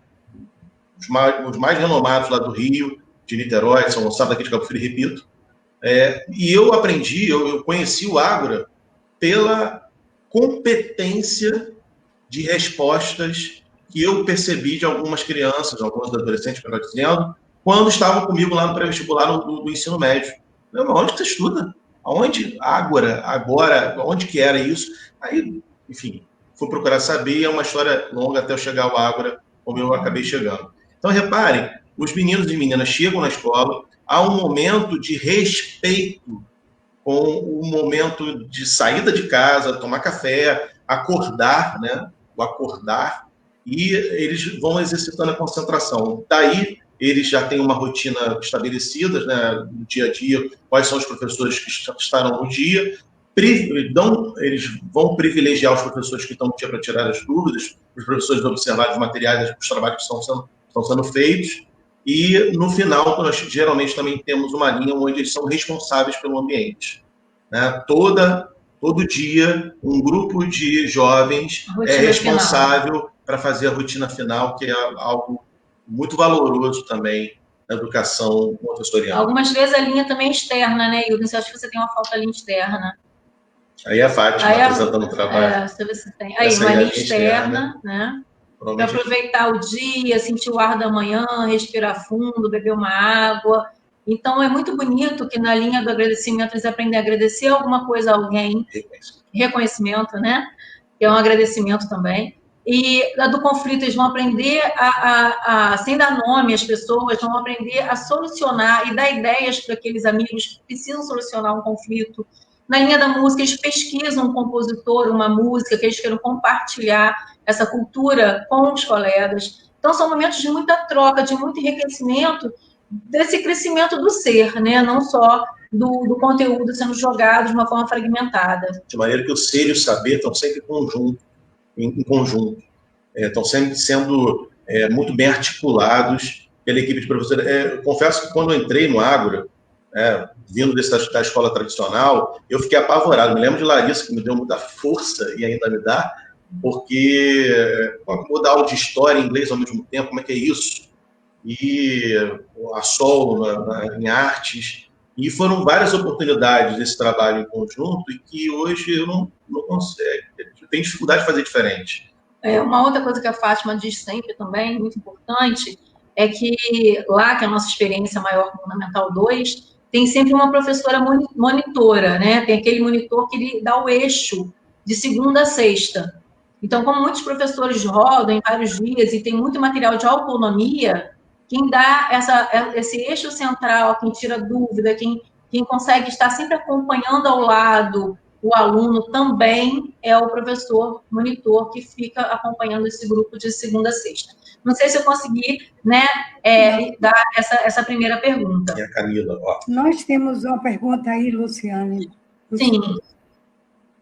os mais renomados lá do Rio, de Niterói, São Gonçalo, daqui de Cabo Frio, repito. E eu aprendi, eu conheci o Ágora pela competência de respostas que eu percebi de algumas crianças, alguns adolescentes, melhor dizendo, quando estavam comigo lá no pré-vestibular do ensino médio. Meu, onde que você estuda? Aonde? Ágora, agora, onde que era isso? Aí, enfim, fui procurar saber, é uma história longa até eu chegar ao Ágora, como eu acabei chegando. Então, reparem, os meninos e meninas chegam na escola, há um momento de respeito com o momento de saída de casa, tomar café, acordar, né? O acordar, e eles vão exercitando a concentração. Daí, eles já têm uma rotina estabelecida, né, no dia a dia, quais são os professores que estarão no dia, eles vão privilegiar os professores que estão no dia para tirar as dúvidas, os professores observar os materiais, os trabalhos que estão sendo feitos, e no final nós geralmente também temos uma linha onde eles são responsáveis pelo ambiente, né? Todo dia um grupo de jovens é responsável para fazer a rotina final, que é algo muito valoroso também na educação montessoriana. Algumas vezes a linha também é externa, né, Hilton? Você acha que você tem uma falta linha externa? Aí a Fátima apresentando o trabalho. Você tem. Aí, uma linha externa, né? Para aproveitar o dia, sentir o ar da manhã, respirar fundo, beber uma água. Então, é muito bonito que na linha do agradecimento eles aprendem a agradecer alguma coisa a alguém. Reconhecimento, né? Que é um agradecimento também. E do conflito, eles vão aprender sem dar nome às pessoas, vão aprender a solucionar e dar ideias para aqueles amigos que precisam solucionar um conflito. Na linha da música, eles pesquisam um compositor, uma música que eles queiram compartilhar essa cultura com os colegas. Então, são momentos de muita troca, de muito enriquecimento desse crescimento do ser, né? Não só do conteúdo sendo jogado de uma forma fragmentada. De maneira que o ser e o saber estão sempre em conjunto. Estão sempre sendo muito bem articulados pela equipe de professores. Confesso que quando eu entrei no Ágora, vindo da escola tradicional, eu fiquei apavorado. Me lembro de Larissa, que me deu muita força e ainda me dá, porque vou dar aula de história em inglês ao mesmo tempo, como é que é isso? E a Sol em artes, e foram várias oportunidades desse trabalho em conjunto e que hoje eu não consigo, eu tenho dificuldade de fazer diferente. Uma outra coisa que a Fátima diz sempre também, muito importante, é que lá, que é a nossa experiência maior com o Fundamental 2, tem sempre uma professora monitora, né? Tem aquele monitor que ele dá o eixo de segunda a sexta. Então, como muitos professores rodam em vários dias e tem muito material de autonomia, quem dá esse eixo central, quem tira dúvida, quem consegue estar sempre acompanhando ao lado o aluno também é o professor monitor que fica acompanhando esse grupo de segunda a sexta. Não sei se eu consegui, né, dar essa primeira pergunta. E a Camila, ó. Nós temos uma pergunta aí, Luciane. Sim,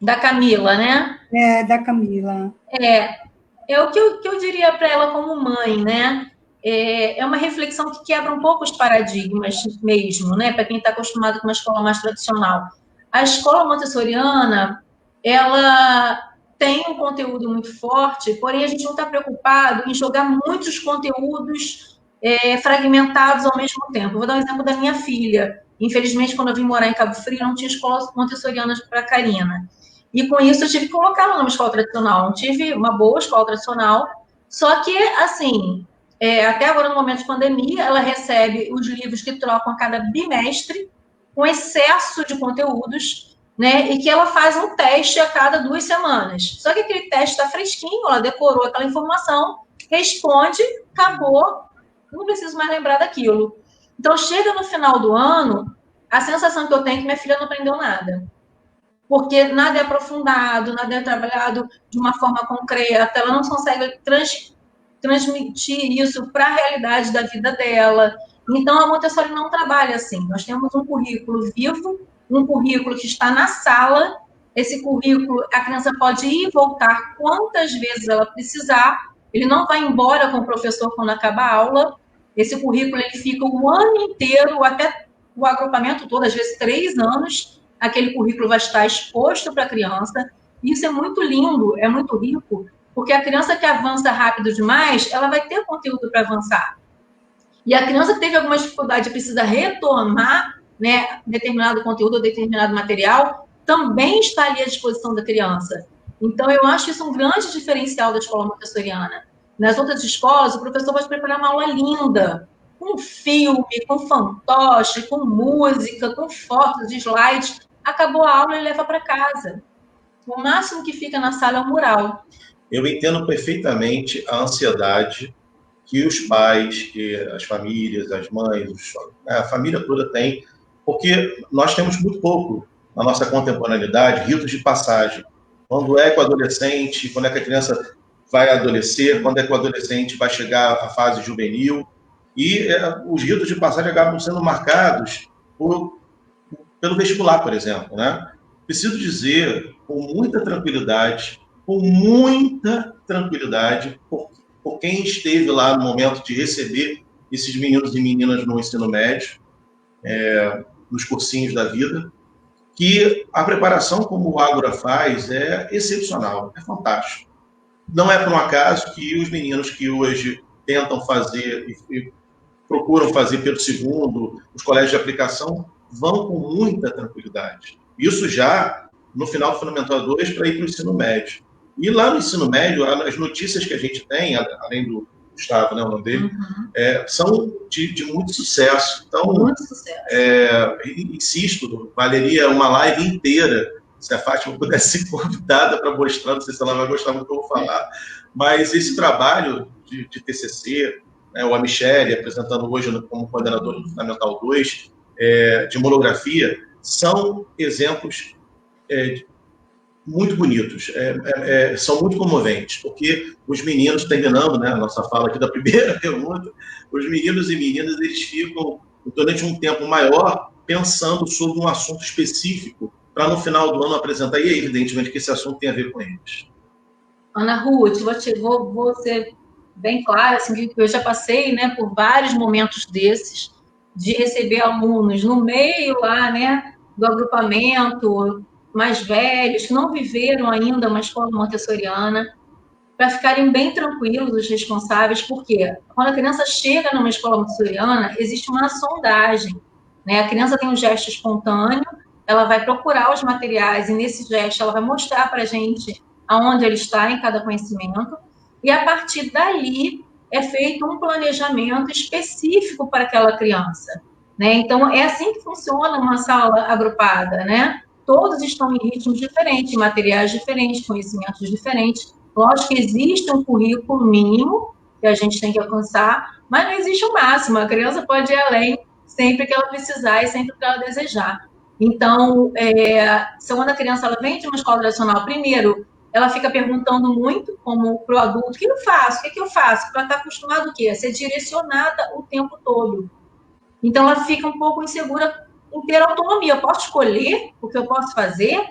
da Camila, né? Da Camila. O que eu diria para ela como mãe, né? É uma reflexão que quebra um pouco os paradigmas mesmo, né? Para quem está acostumado com uma escola mais tradicional. A escola montessoriana, ela tem um conteúdo muito forte, porém a gente não está preocupado em jogar muitos conteúdos fragmentados ao mesmo tempo. Vou dar um exemplo da minha filha. Infelizmente, quando eu vim morar em Cabo Frio, não tinha escolas montessorianas para a Karina. E com isso eu tive que colocá-la numa escola tradicional. Não tive uma boa escola tradicional, só que, assim, até agora, no momento de pandemia, ela recebe os livros que trocam a cada bimestre, com excesso de conteúdos, né? E que ela faz um teste a cada 2 semanas. Só que aquele teste está fresquinho, ela decorou aquela informação, responde, acabou, não preciso mais lembrar daquilo. Então, chega no final do ano, a sensação que eu tenho é que minha filha não aprendeu nada. Porque nada é aprofundado, nada é trabalhado de uma forma concreta, ela não consegue transmitir isso para a realidade da vida dela. Então, a Montessori não trabalha assim. Nós temos um currículo vivo, um currículo que está na sala. Esse currículo, a criança pode ir e voltar quantas vezes ela precisar. Ele não vai embora com o professor quando acaba a aula. Esse currículo ele fica o ano inteiro, até o agrupamento todo, às vezes 3 anos, aquele currículo vai estar exposto para a criança. Isso é muito lindo, é muito rico, porque a criança que avança rápido demais, ela vai ter conteúdo para avançar. E a criança que teve alguma dificuldade e precisa retomar, né, determinado conteúdo ou determinado material, também está ali à disposição da criança. Então, eu acho isso um grande diferencial da escola montessoriana. Nas outras escolas, o professor vai preparar uma aula linda, com filme, com fantoche, com música, com fotos, de slides. Acabou a aula e leva para casa. O máximo que fica na sala é o mural. Eu entendo perfeitamente a ansiedade que os pais, que as famílias, as mães, a família toda tem, porque nós temos muito pouco na nossa contemporaneidade ritos de passagem. Quando é que o adolescente, quando é que a criança vai adolescer, quando é que o adolescente vai chegar à fase juvenil, e os ritos de passagem acabam sendo marcados pelo vestibular, por exemplo, né? Preciso dizer, com muita tranquilidade, por quem esteve lá no momento de receber esses meninos e meninas no ensino médio, nos cursinhos da vida, que a preparação como o Ágora faz é excepcional, é fantástico. Não é por um acaso que os meninos que hoje tentam fazer e procuram fazer pelo segundo, os colégios de aplicação, vão com muita tranquilidade. Isso já no final do Fundamental 2 para ir para o ensino médio. E lá no ensino médio, as notícias que a gente tem, além do Gustavo, né, o nome dele, são de muito sucesso. Então, muito sucesso. Insisto, valeria uma live inteira se a Fátima pudesse ser convidada para mostrar, não sei se ela vai gostar muito do que eu vou falar, mas esse trabalho de TCC, né, o a Michele apresentando hoje como coordenador do Fundamental 2, de monografia, são exemplos muito bonitos, são muito comoventes, porque os meninos, terminando, né, a nossa fala aqui da primeira pergunta, os meninos e meninas, eles ficam durante um tempo maior pensando sobre um assunto específico para no final do ano apresentar, e evidentemente que esse assunto tem a ver com eles. Ana Ruth, vou ser bem clara, assim, que eu já passei, né, por vários momentos desses, de receber alunos no meio lá, né, do agrupamento, mais velhos, que não viveram ainda uma escola montessoriana, para ficarem bem tranquilos os responsáveis, porque quando a criança chega numa escola montessoriana, existe uma sondagem, né? A criança tem um gesto espontâneo, ela vai procurar os materiais, e nesse gesto ela vai mostrar para a gente aonde ele está em cada conhecimento, e a partir dali é feito um planejamento específico para aquela criança, né? Então, é assim que funciona uma sala agrupada, né? Todos estão em ritmos diferentes, materiais diferentes, conhecimentos diferentes. Lógico que existe um currículo mínimo que a gente tem que alcançar, mas não existe o máximo. A criança pode ir além sempre que ela precisar e sempre que ela desejar. Então, quando a criança ela vem de uma escola tradicional, primeiro, ela fica perguntando muito, como para o adulto, o que eu faço? O que eu faço? Para estar acostumado o quê? A ser direcionada o tempo todo. Então, ela fica um pouco insegura em ter autonomia. Eu posso escolher o que eu posso fazer,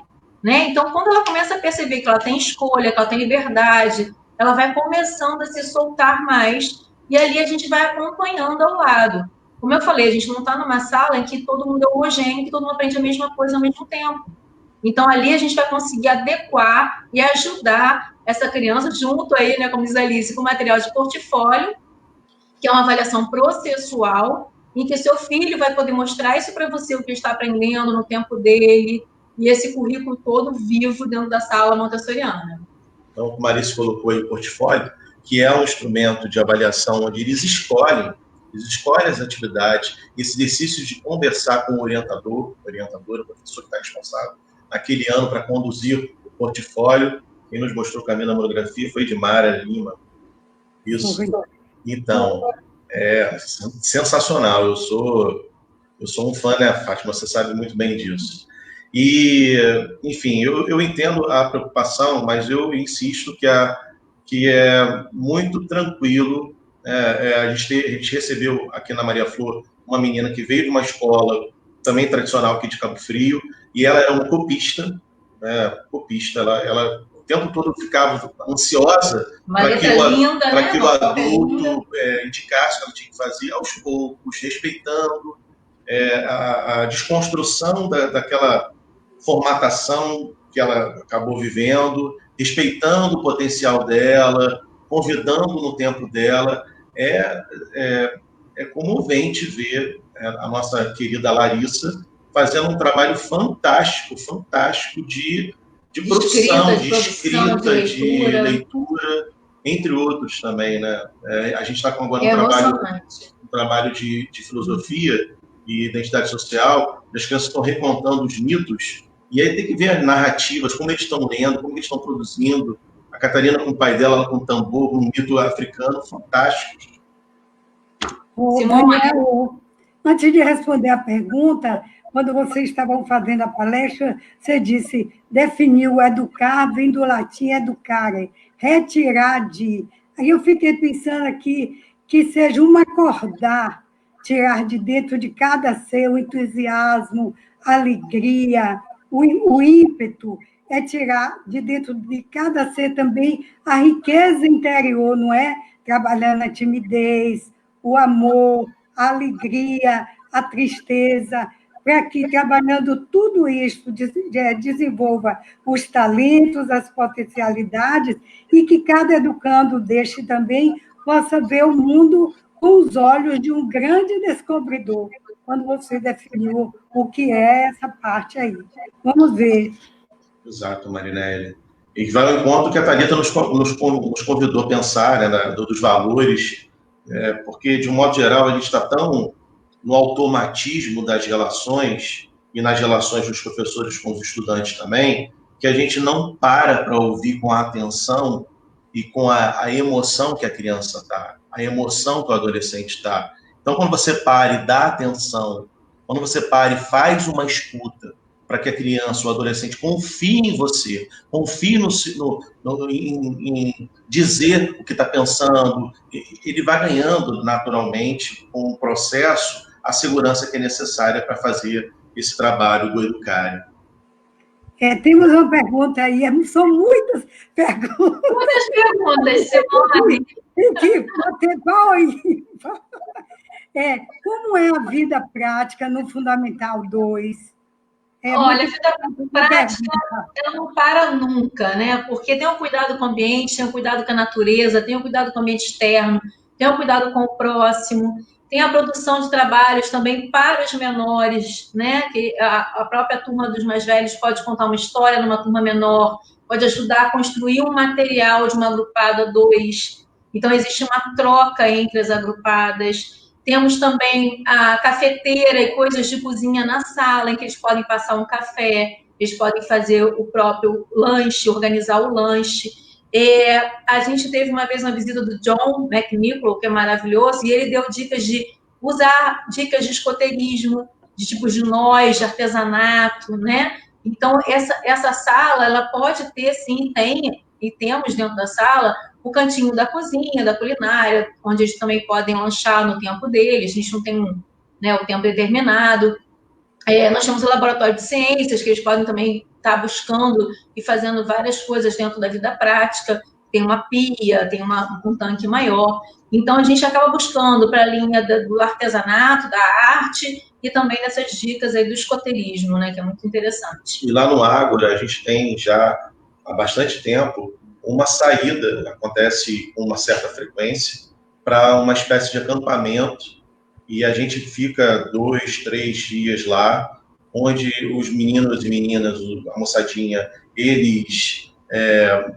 né? Então, quando ela começa a perceber que ela tem escolha, que ela tem liberdade, ela vai começando a se soltar mais, e ali a gente vai acompanhando ao lado. Como eu falei, a gente não está numa sala em que todo mundo é homogêneo, que todo mundo aprende a mesma coisa ao mesmo tempo. Então, ali a gente vai conseguir adequar e ajudar essa criança junto aí, né, como diz a Alice, com material de portfólio, que é uma avaliação processual, em que seu filho vai poder mostrar isso para você, o que está aprendendo no tempo dele, e esse currículo todo vivo dentro da sala montessoriana. Então, o Marice colocou aí o portfólio, que é um instrumento de avaliação onde eles escolhem as atividades, esse exercício de conversar com o orientador, o professor que está responsável naquele ano para conduzir o portfólio. Quem nos mostrou o caminho da monografia foi Edmara Lima. Isso. Então, é sensacional. Eu sou um fã, né, Fátima? Você sabe muito bem disso. E, enfim, eu entendo a preocupação, mas eu insisto que é muito tranquilo. A gente recebeu aqui na Maria Flor uma menina que veio de uma escola também tradicional aqui de Cabo Frio, e ela era uma copista, né? Ela o tempo todo ficava ansiosa para que o adulto indicasse o que ela tinha que fazer aos poucos, respeitando a desconstrução daquela formatação que ela acabou vivendo, respeitando o potencial dela, convidando no tempo dela. É comovente ver a nossa querida Larissa fazendo um trabalho fantástico de produção, de escrita, de leitura, entre outros também, né? A gente está com agora um trabalho de filosofia e identidade social, as crianças estão recontando os mitos, e aí tem que ver as narrativas, como eles estão lendo, como eles estão produzindo. A Catarina com o pai dela com tambor, um mito africano fantástico. Daniel, antes de responder a pergunta, quando vocês estavam fazendo a palestra, você disse, definiu educar, vem do latim educare, retirar de... Aí eu fiquei pensando aqui que seja um acordar, tirar de dentro de cada ser o entusiasmo, a alegria, o ímpeto, é tirar de dentro de cada ser também a riqueza interior, não é? Trabalhando a timidez, o amor, a alegria, a tristeza, para que, trabalhando tudo isso, desenvolva os talentos, as potencialidades, e que cada educando deste também possa ver o mundo com os olhos de um grande descobridor, quando você definiu o que é essa parte aí. Vamos ver. Exato, Marinelli. E vai ao encontro que a Thalita nos convidou a pensar, né, dos valores, porque, de um modo geral, a gente está tão no automatismo das relações e nas relações dos professores com os estudantes também, que a gente não para ouvir com a atenção e com a emoção que a criança está, a emoção que o adolescente está. Então, quando você para e dá atenção, quando você para e faz uma escuta, para que a criança, o adolescente, confie em você, confie em dizer o que está pensando, ele vai ganhando naturalmente, com o processo, a segurança que é necessária para fazer esse trabalho do Educare. Temos uma pergunta aí, são muitas perguntas. Muitas perguntas, Simone. Qual aí? Como é a vida prática no Fundamental 2? Olha, a vida prática ela não para nunca, né? Porque tem um cuidado com o ambiente, tem um cuidado com a natureza, tem um cuidado com o ambiente externo, tem um cuidado com o próximo, tem a produção de trabalhos também para os menores, né? Que a própria turma dos mais velhos pode contar uma história numa turma menor, pode ajudar a construir um material de uma agrupada 2. Então, existe uma troca entre as agrupadas. Temos também a cafeteira e coisas de cozinha na sala, em que eles podem passar um café, eles podem fazer o próprio lanche, organizar o lanche. A gente teve uma vez uma visita do John McNichol, que é maravilhoso, e ele deu dicas de escoteirismo, de tipos de nós, de artesanato, né? Então, essa sala, ela pode ter, sim, temos dentro da sala o cantinho da cozinha, da culinária, onde eles também podem lanchar no tempo deles, a gente não tem o tempo determinado. Nós temos o laboratório de ciências, que eles podem também estar buscando e fazendo várias coisas dentro da vida prática. tem uma pia, tem um tanque maior. Então, a gente acaba buscando para a linha do artesanato, da arte, e também dessas dicas aí do escoteirismo, né, que é muito interessante. E lá no Ágora, a gente tem já há bastante tempo uma saída, acontece com uma certa frequência, para uma espécie de acampamento, e a gente fica 2, 3 dias lá, onde os meninos e meninas, a moçadinha, eles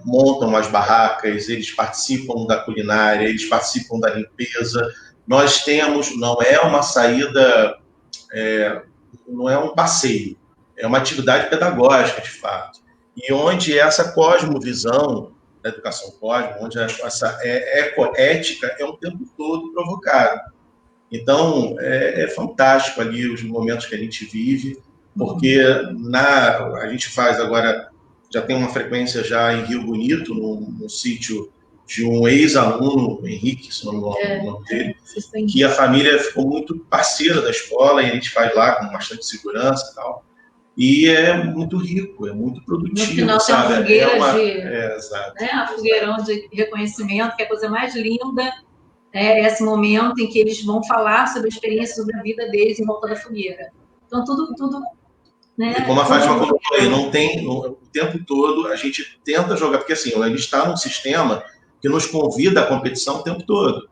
montam as barracas, eles participam da culinária, eles participam da limpeza. Nós temos, não é uma saída, não é um passeio, é uma atividade pedagógica, de fato, e onde essa cosmovisão da educação cósmica, onde essa ecoética é o tempo todo provocada. Então, é fantástico ali os momentos que a gente vive, porque a gente faz agora, já tem uma frequência já em Rio Bonito, no sítio de um ex-aluno, Henrique, se não me engano o nome dele, que a família ficou muito parceira da escola, e a gente faz lá com bastante segurança e tal. E é muito rico, é muito produtivo. No final sabe? Tem uma fogueira exato. Né, um fogueirão de reconhecimento, que é a coisa mais linda, esse momento em que eles vão falar sobre a experiência, sobre a vida deles em volta da fogueira. Então, tudo né? E como a Fátima colocou aí, não tem, o tempo todo a gente tenta jogar, porque assim, a gente está num sistema que nos convida à competição o tempo todo.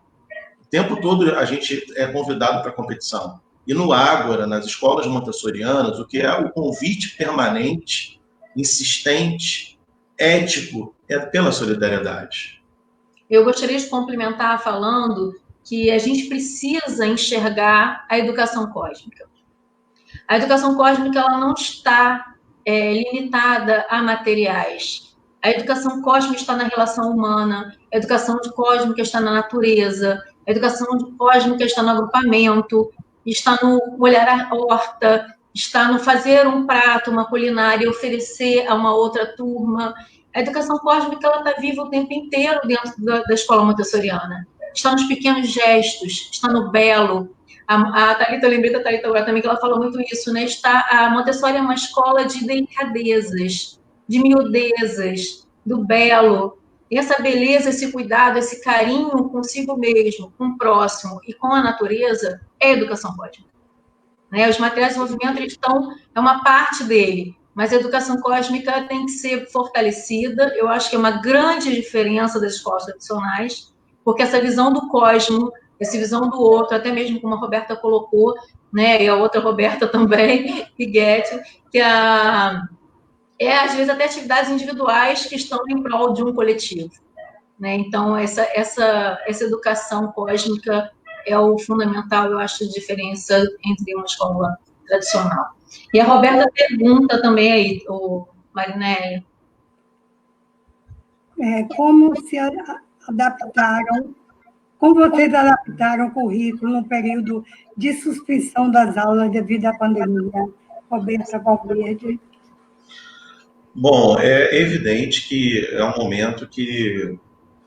O tempo todo a gente é convidado para a competição. E no Ágora, nas escolas montessorianas, o que é o convite permanente, insistente, ético, é pela solidariedade. Eu gostaria de complementar falando que a gente precisa enxergar a educação cósmica. A educação cósmica ela não está limitada a materiais. A educação cósmica está na relação humana, a educação cósmica está na natureza, a educação cósmica está no agrupamento, está no olhar a horta, está no fazer um prato, uma culinária, oferecer a uma outra turma. A educação cósmica está viva o tempo inteiro dentro da escola montessoriana. Está nos pequenos gestos, está no belo. A Thalita, eu lembrei da Thalita agora também, que ela falou muito isso, né? A Montessori é uma escola de delicadezas, de miudezas, do belo. E essa beleza, esse cuidado, esse carinho consigo mesmo, com o próximo e com a natureza é educação cósmica. Né? Os materiais de desenvolvimento é uma parte dele, mas a educação cósmica tem que ser fortalecida. Eu acho que é uma grande diferença das escolas tradicionais, porque essa visão do cosmo, essa visão do outro, até mesmo como a Roberta colocou, né, e a outra Roberta também, Piguetti, que às vezes até atividades individuais que estão em prol de um coletivo. Né? Então, essa educação cósmica é o fundamental, eu acho, a diferença entre uma escola tradicional. E a Roberta pergunta também aí, Marinelli. Como se adaptaram, como vocês adaptaram o currículo no período de suspensão das aulas devido à pandemia? Roberta Valverde. Bom, é evidente que é um momento que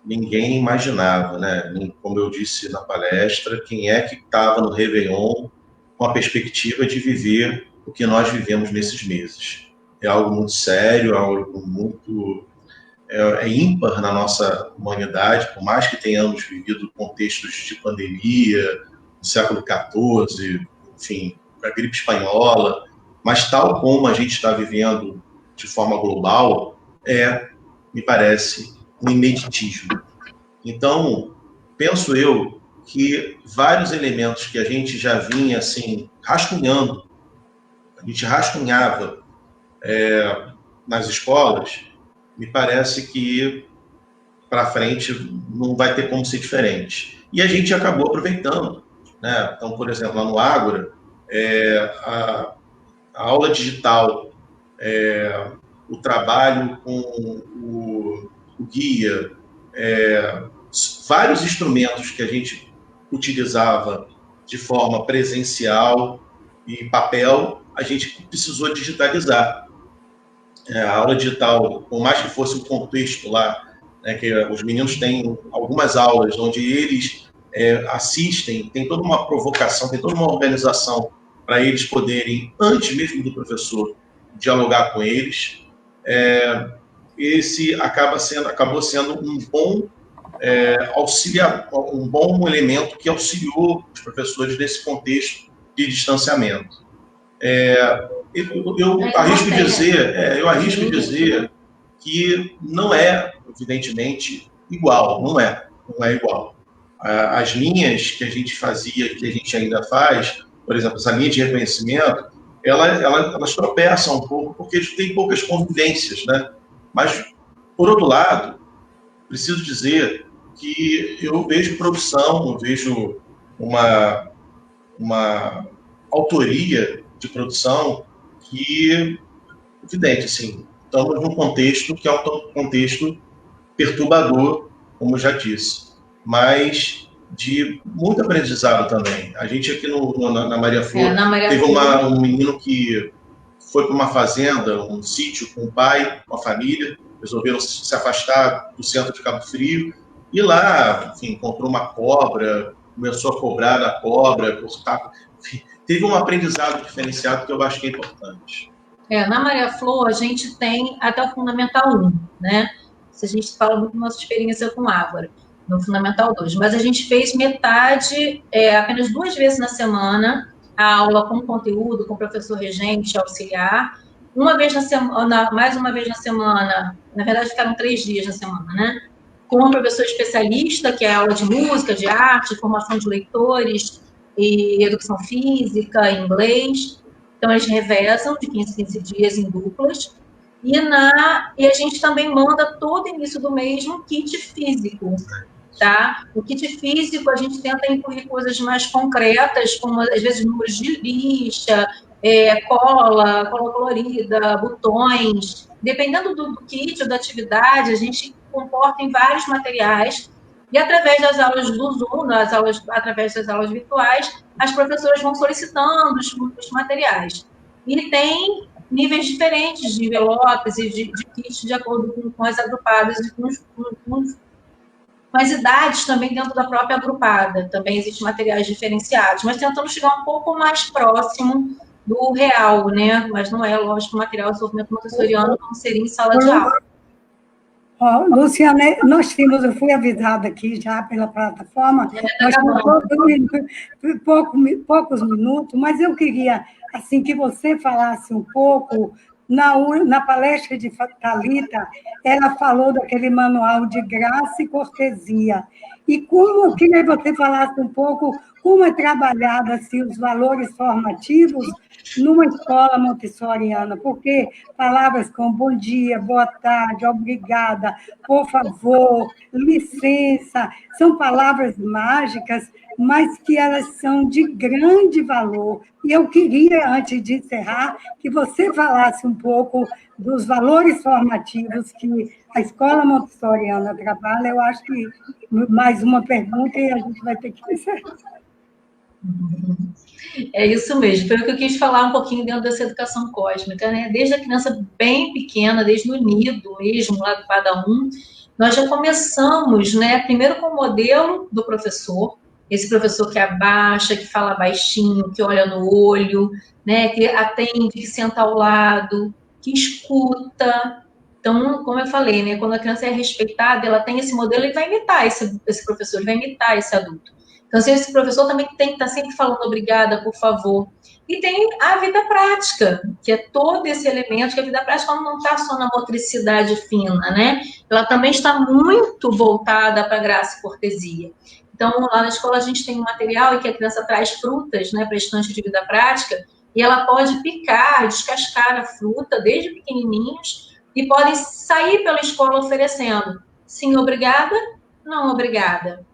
ninguém imaginava, né? Como eu disse na palestra, quem é que estava no Réveillon com a perspectiva de viver o que nós vivemos nesses meses? É algo muito sério, algo muito ímpar na nossa humanidade, por mais que tenhamos vivido contextos de pandemia, no século XIV, enfim, a gripe espanhola, mas tal como a gente está vivendo de forma global, me parece, um ineditismo. Então, penso eu que vários elementos que a gente já vinha assim rascunhando, a gente rascunhava nas escolas, me parece que para frente não vai ter como ser diferente. E a gente acabou aproveitando, né? Então, por exemplo, lá no Ágora, a aula digital, o trabalho com o guia, vários instrumentos que a gente utilizava de forma presencial e papel, a gente precisou digitalizar. A aula digital, por mais que fosse um contexto lá, né, que os meninos têm algumas aulas onde eles assistem, tem toda uma provocação, tem toda uma organização para eles poderem, antes mesmo do professor, dialogar com eles. esse acabou sendo um bom um bom elemento que auxiliou os professores nesse contexto de distanciamento. Eu arrisco dizer que não é, evidentemente, igual, não é igual. As linhas que a gente fazia, que a gente ainda faz, por exemplo, essa linha de reconhecimento, elas tropeçam um pouco porque tem poucas convivências, né? Mas, por outro lado, preciso dizer que eu vejo produção, eu vejo uma autoria de produção que, evidente, assim, estamos num contexto que é um contexto perturbador, como já disse, mas de muito aprendizado também. A gente aqui na Maria Flor teve um menino que foi para uma fazenda, um sítio com o pai, com a família, resolveram se afastar do centro de Cabo Frio, e lá, enfim, encontrou uma cobra, começou a cobrar da cobra, cortar, enfim, teve um aprendizado diferenciado que eu acho que é importante. Na Maria Flor, a gente tem até o Fundamental 1, né? Se a gente fala muito da nossa experiência com Ágora, no Fundamental 2, mas a gente fez metade, apenas 2 vezes na semana, a aula com conteúdo, com professor regente, auxiliar, uma vez na semana, mais uma vez na semana, na verdade ficaram 3 dias na semana, né? Com um professor especialista, que é aula de música, de arte, formação de leitores, e educação física, inglês. Então, eles revezam de 15 em 15 dias em duplas. E a gente também manda todo início do mês um kit físico, tá? O kit físico, a gente tenta incluir coisas mais concretas, como, às vezes, números de lixa, cola colorida, botões. Dependendo do kit ou da atividade, a gente comporta em vários materiais. E através das aulas do Zoom, através das aulas virtuais, as professoras vão solicitando os materiais. E tem níveis diferentes de envelopes e de kits de acordo com as agrupadas e com as idades também dentro da própria agrupada. Também existem materiais diferenciados, mas tentando chegar um pouco mais próximo do real, né? Mas não é, lógico, o material de desenvolvimento montessoriano como seria em sala de aula. Luciana, eu fui avisada aqui já pela plataforma, nós temos poucos minutos, mas eu queria assim, que você falasse um pouco, na palestra de Thalita, ela falou daquele manual de graça e cortesia, e como eu queria que você falasse um pouco como é trabalhado assim, os valores formativos numa escola montessoriana, porque palavras como bom dia, boa tarde, obrigada, por favor, licença, são palavras mágicas, mas que elas são de grande valor. E eu queria, antes de encerrar, que você falasse um pouco dos valores formativos que a escola montessoriana trabalha. Eu acho que mais uma pergunta e a gente vai ter que encerrar. É isso mesmo, foi o que eu quis falar um pouquinho dentro dessa educação cósmica, né? Desde a criança bem pequena, desde o nido mesmo, lá do Pada 1, nós já começamos, né? Primeiro com o modelo do professor, esse professor que abaixa, que fala baixinho, que olha no olho, né? Que atende, que senta ao lado, que escuta. Então, como eu falei, né? Quando a criança é respeitada, ela tem esse modelo e vai imitar esse professor, ele vai imitar esse adulto. Então, esse professor também tem que estar sempre falando obrigada, por favor. E tem a vida prática, que é todo esse elemento, que a vida prática não está só na motricidade fina, né? Ela também está muito voltada para graça e cortesia. Então, lá na escola a gente tem um material em que a criança traz frutas, né, para a estante de vida prática, e ela pode picar, descascar a fruta, desde pequenininhos, e podem sair pela escola oferecendo sim, obrigada, não, obrigada.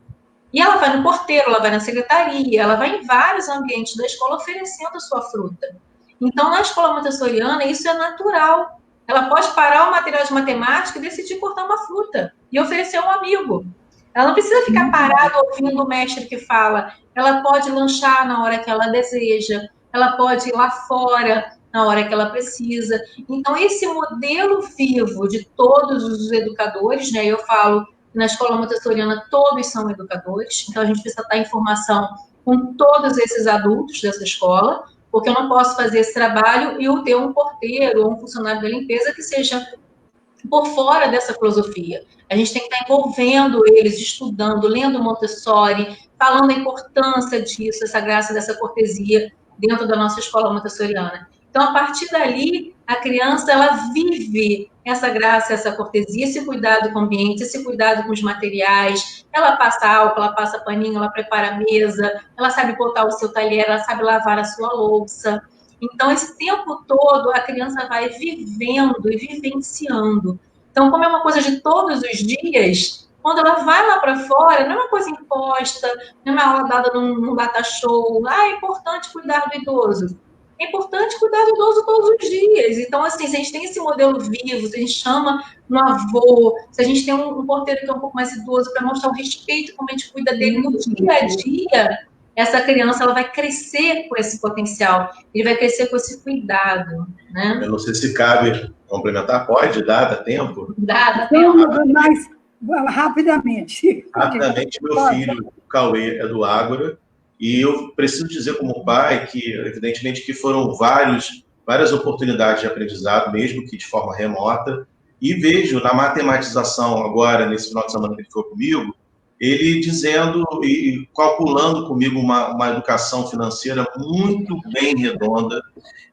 E ela vai no porteiro, ela vai na secretaria, ela vai em vários ambientes da escola oferecendo a sua fruta. Então, na escola montessoriana, isso é natural. Ela pode parar o material de matemática e decidir cortar uma fruta e oferecer a um amigo. Ela não precisa ficar parada ouvindo o mestre que fala. Ela pode lanchar na hora que ela deseja. Ela pode ir lá fora na hora que ela precisa. Então, esse modelo vivo de todos os educadores, né? Eu falo na escola montessoriana, todos são educadores, então a gente precisa estar em formação com todos esses adultos dessa escola, porque eu não posso fazer esse trabalho e ter um porteiro ou um funcionário da limpeza que seja por fora dessa filosofia. A gente tem que estar envolvendo eles, estudando, lendo Montessori, falando a importância disso, essa graça dessa cortesia dentro da nossa escola montessoriana. Então, a partir dali, a criança, ela vive essa graça, essa cortesia, esse cuidado com o ambiente, esse cuidado com os materiais. Ela passa álcool, ela passa paninho, ela prepara a mesa, ela sabe botar o seu talher, ela sabe lavar a sua louça. Então, esse tempo todo, a criança vai vivendo e vivenciando. Então, como é uma coisa de todos os dias, quando ela vai lá para fora, não é uma coisa imposta, não é uma aula dada num data show. É importante cuidar do idoso. É importante cuidar do idoso todos os dias. Então, assim, se a gente tem esse modelo vivo, se a gente chama um avô, se a gente tem um porteiro que é um pouco mais idoso, para mostrar o respeito, como a gente cuida dele no dia a dia, essa criança ela vai crescer com esse potencial, ele vai crescer com esse cuidado, né? Eu não sei se cabe complementar, pode? Dá tempo? Dá tempo. Mas, rapidamente. Rapidamente, meu filho, o Cauê, é do Ágora, e eu preciso dizer como pai que, evidentemente, que foram várias oportunidades de aprendizado, mesmo que de forma remota, e vejo na matematização agora, nesse final de semana que ele ficou comigo, ele dizendo e calculando comigo uma educação financeira muito bem redonda,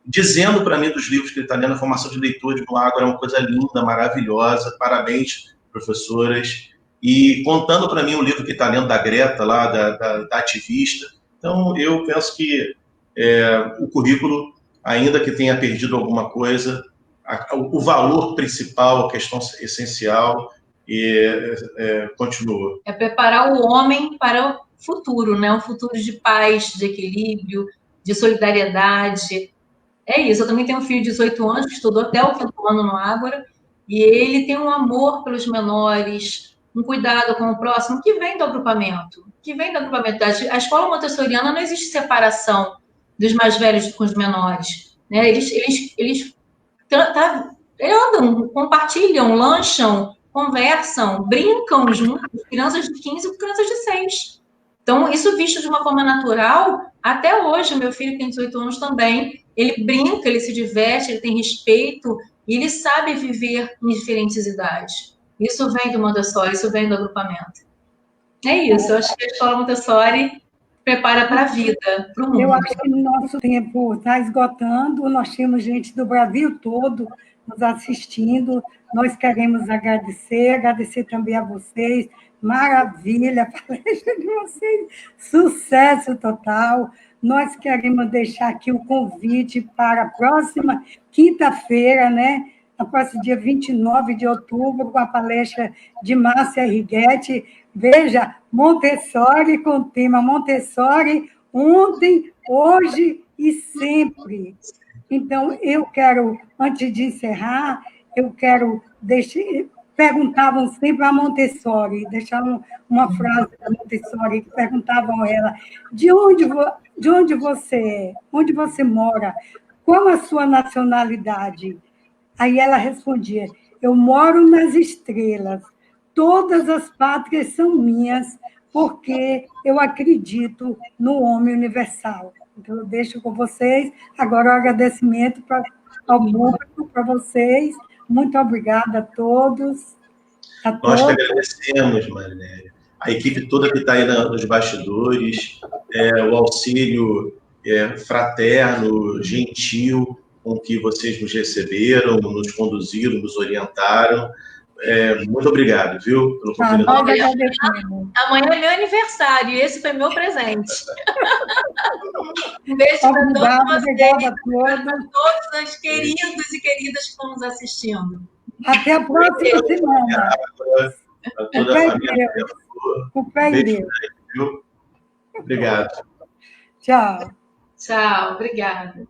dizendo para mim dos livros que ele está lendo, a formação de leitor de Ágora é uma coisa linda, maravilhosa, parabéns, professoras, e contando para mim o livro que está lendo da Greta, lá, da ativista. Então, eu penso que o currículo, ainda que tenha perdido alguma coisa, o valor principal, a questão essencial, continua. É preparar o homem para o futuro, né? Um futuro de paz, de equilíbrio, de solidariedade. É isso. Eu também tenho um filho de 18 anos que estudou até o 5º ano no Ágora, e ele tem um amor pelos menores, um cuidado com o próximo, que vem do agrupamento. A escola montessoriana não existe separação dos mais velhos com os menores, né? Eles andam, compartilham, lancham, conversam, brincam juntos, crianças de 15 com crianças de 6. Então, isso visto de uma forma natural, até hoje, meu filho tem 18 anos também, ele brinca, ele se diverte, ele tem respeito, e ele sabe viver em diferentes idades. Isso vem do Montessori, isso vem do agrupamento. É isso, eu acho que a escola Montessori prepara para a vida, para o mundo. Eu acho que o nosso tempo está esgotando, nós temos gente do Brasil todo nos assistindo, nós queremos agradecer também a vocês, maravilha a palestra de vocês, sucesso total. Nós queremos deixar aqui o convite para a próxima quinta-feira, né? No próximo dia 29 de outubro, com a palestra de Márcia Righetti. Veja, Montessori com o tema Montessori, ontem, hoje e sempre. Então, eu quero, antes de encerrar, eu quero perguntavam sempre a Montessori, deixavam uma frase da Montessori, que perguntavam a ela, de onde você é? Onde você mora? Qual a sua nacionalidade? Aí ela respondia, eu moro nas estrelas, todas as pátrias são minhas, porque eu acredito no homem universal. Então, eu deixo com vocês agora o agradecimento ao público, para vocês. Muito obrigada a todos. Nós que agradecemos, Marinélia. A equipe toda que está aí nos bastidores, o auxílio fraterno, gentil, com que vocês nos receberam, nos conduziram, nos orientaram. Muito obrigado, viu? Pelo Amanhã é meu aniversário, e esse foi meu presente. Um beijo para todos vocês, para todos os queridos e queridas que estão nos assistindo. Até a próxima semana. Toda a família. Com fé em Deus. Viu? Obrigado. Tchau. Tchau, obrigada.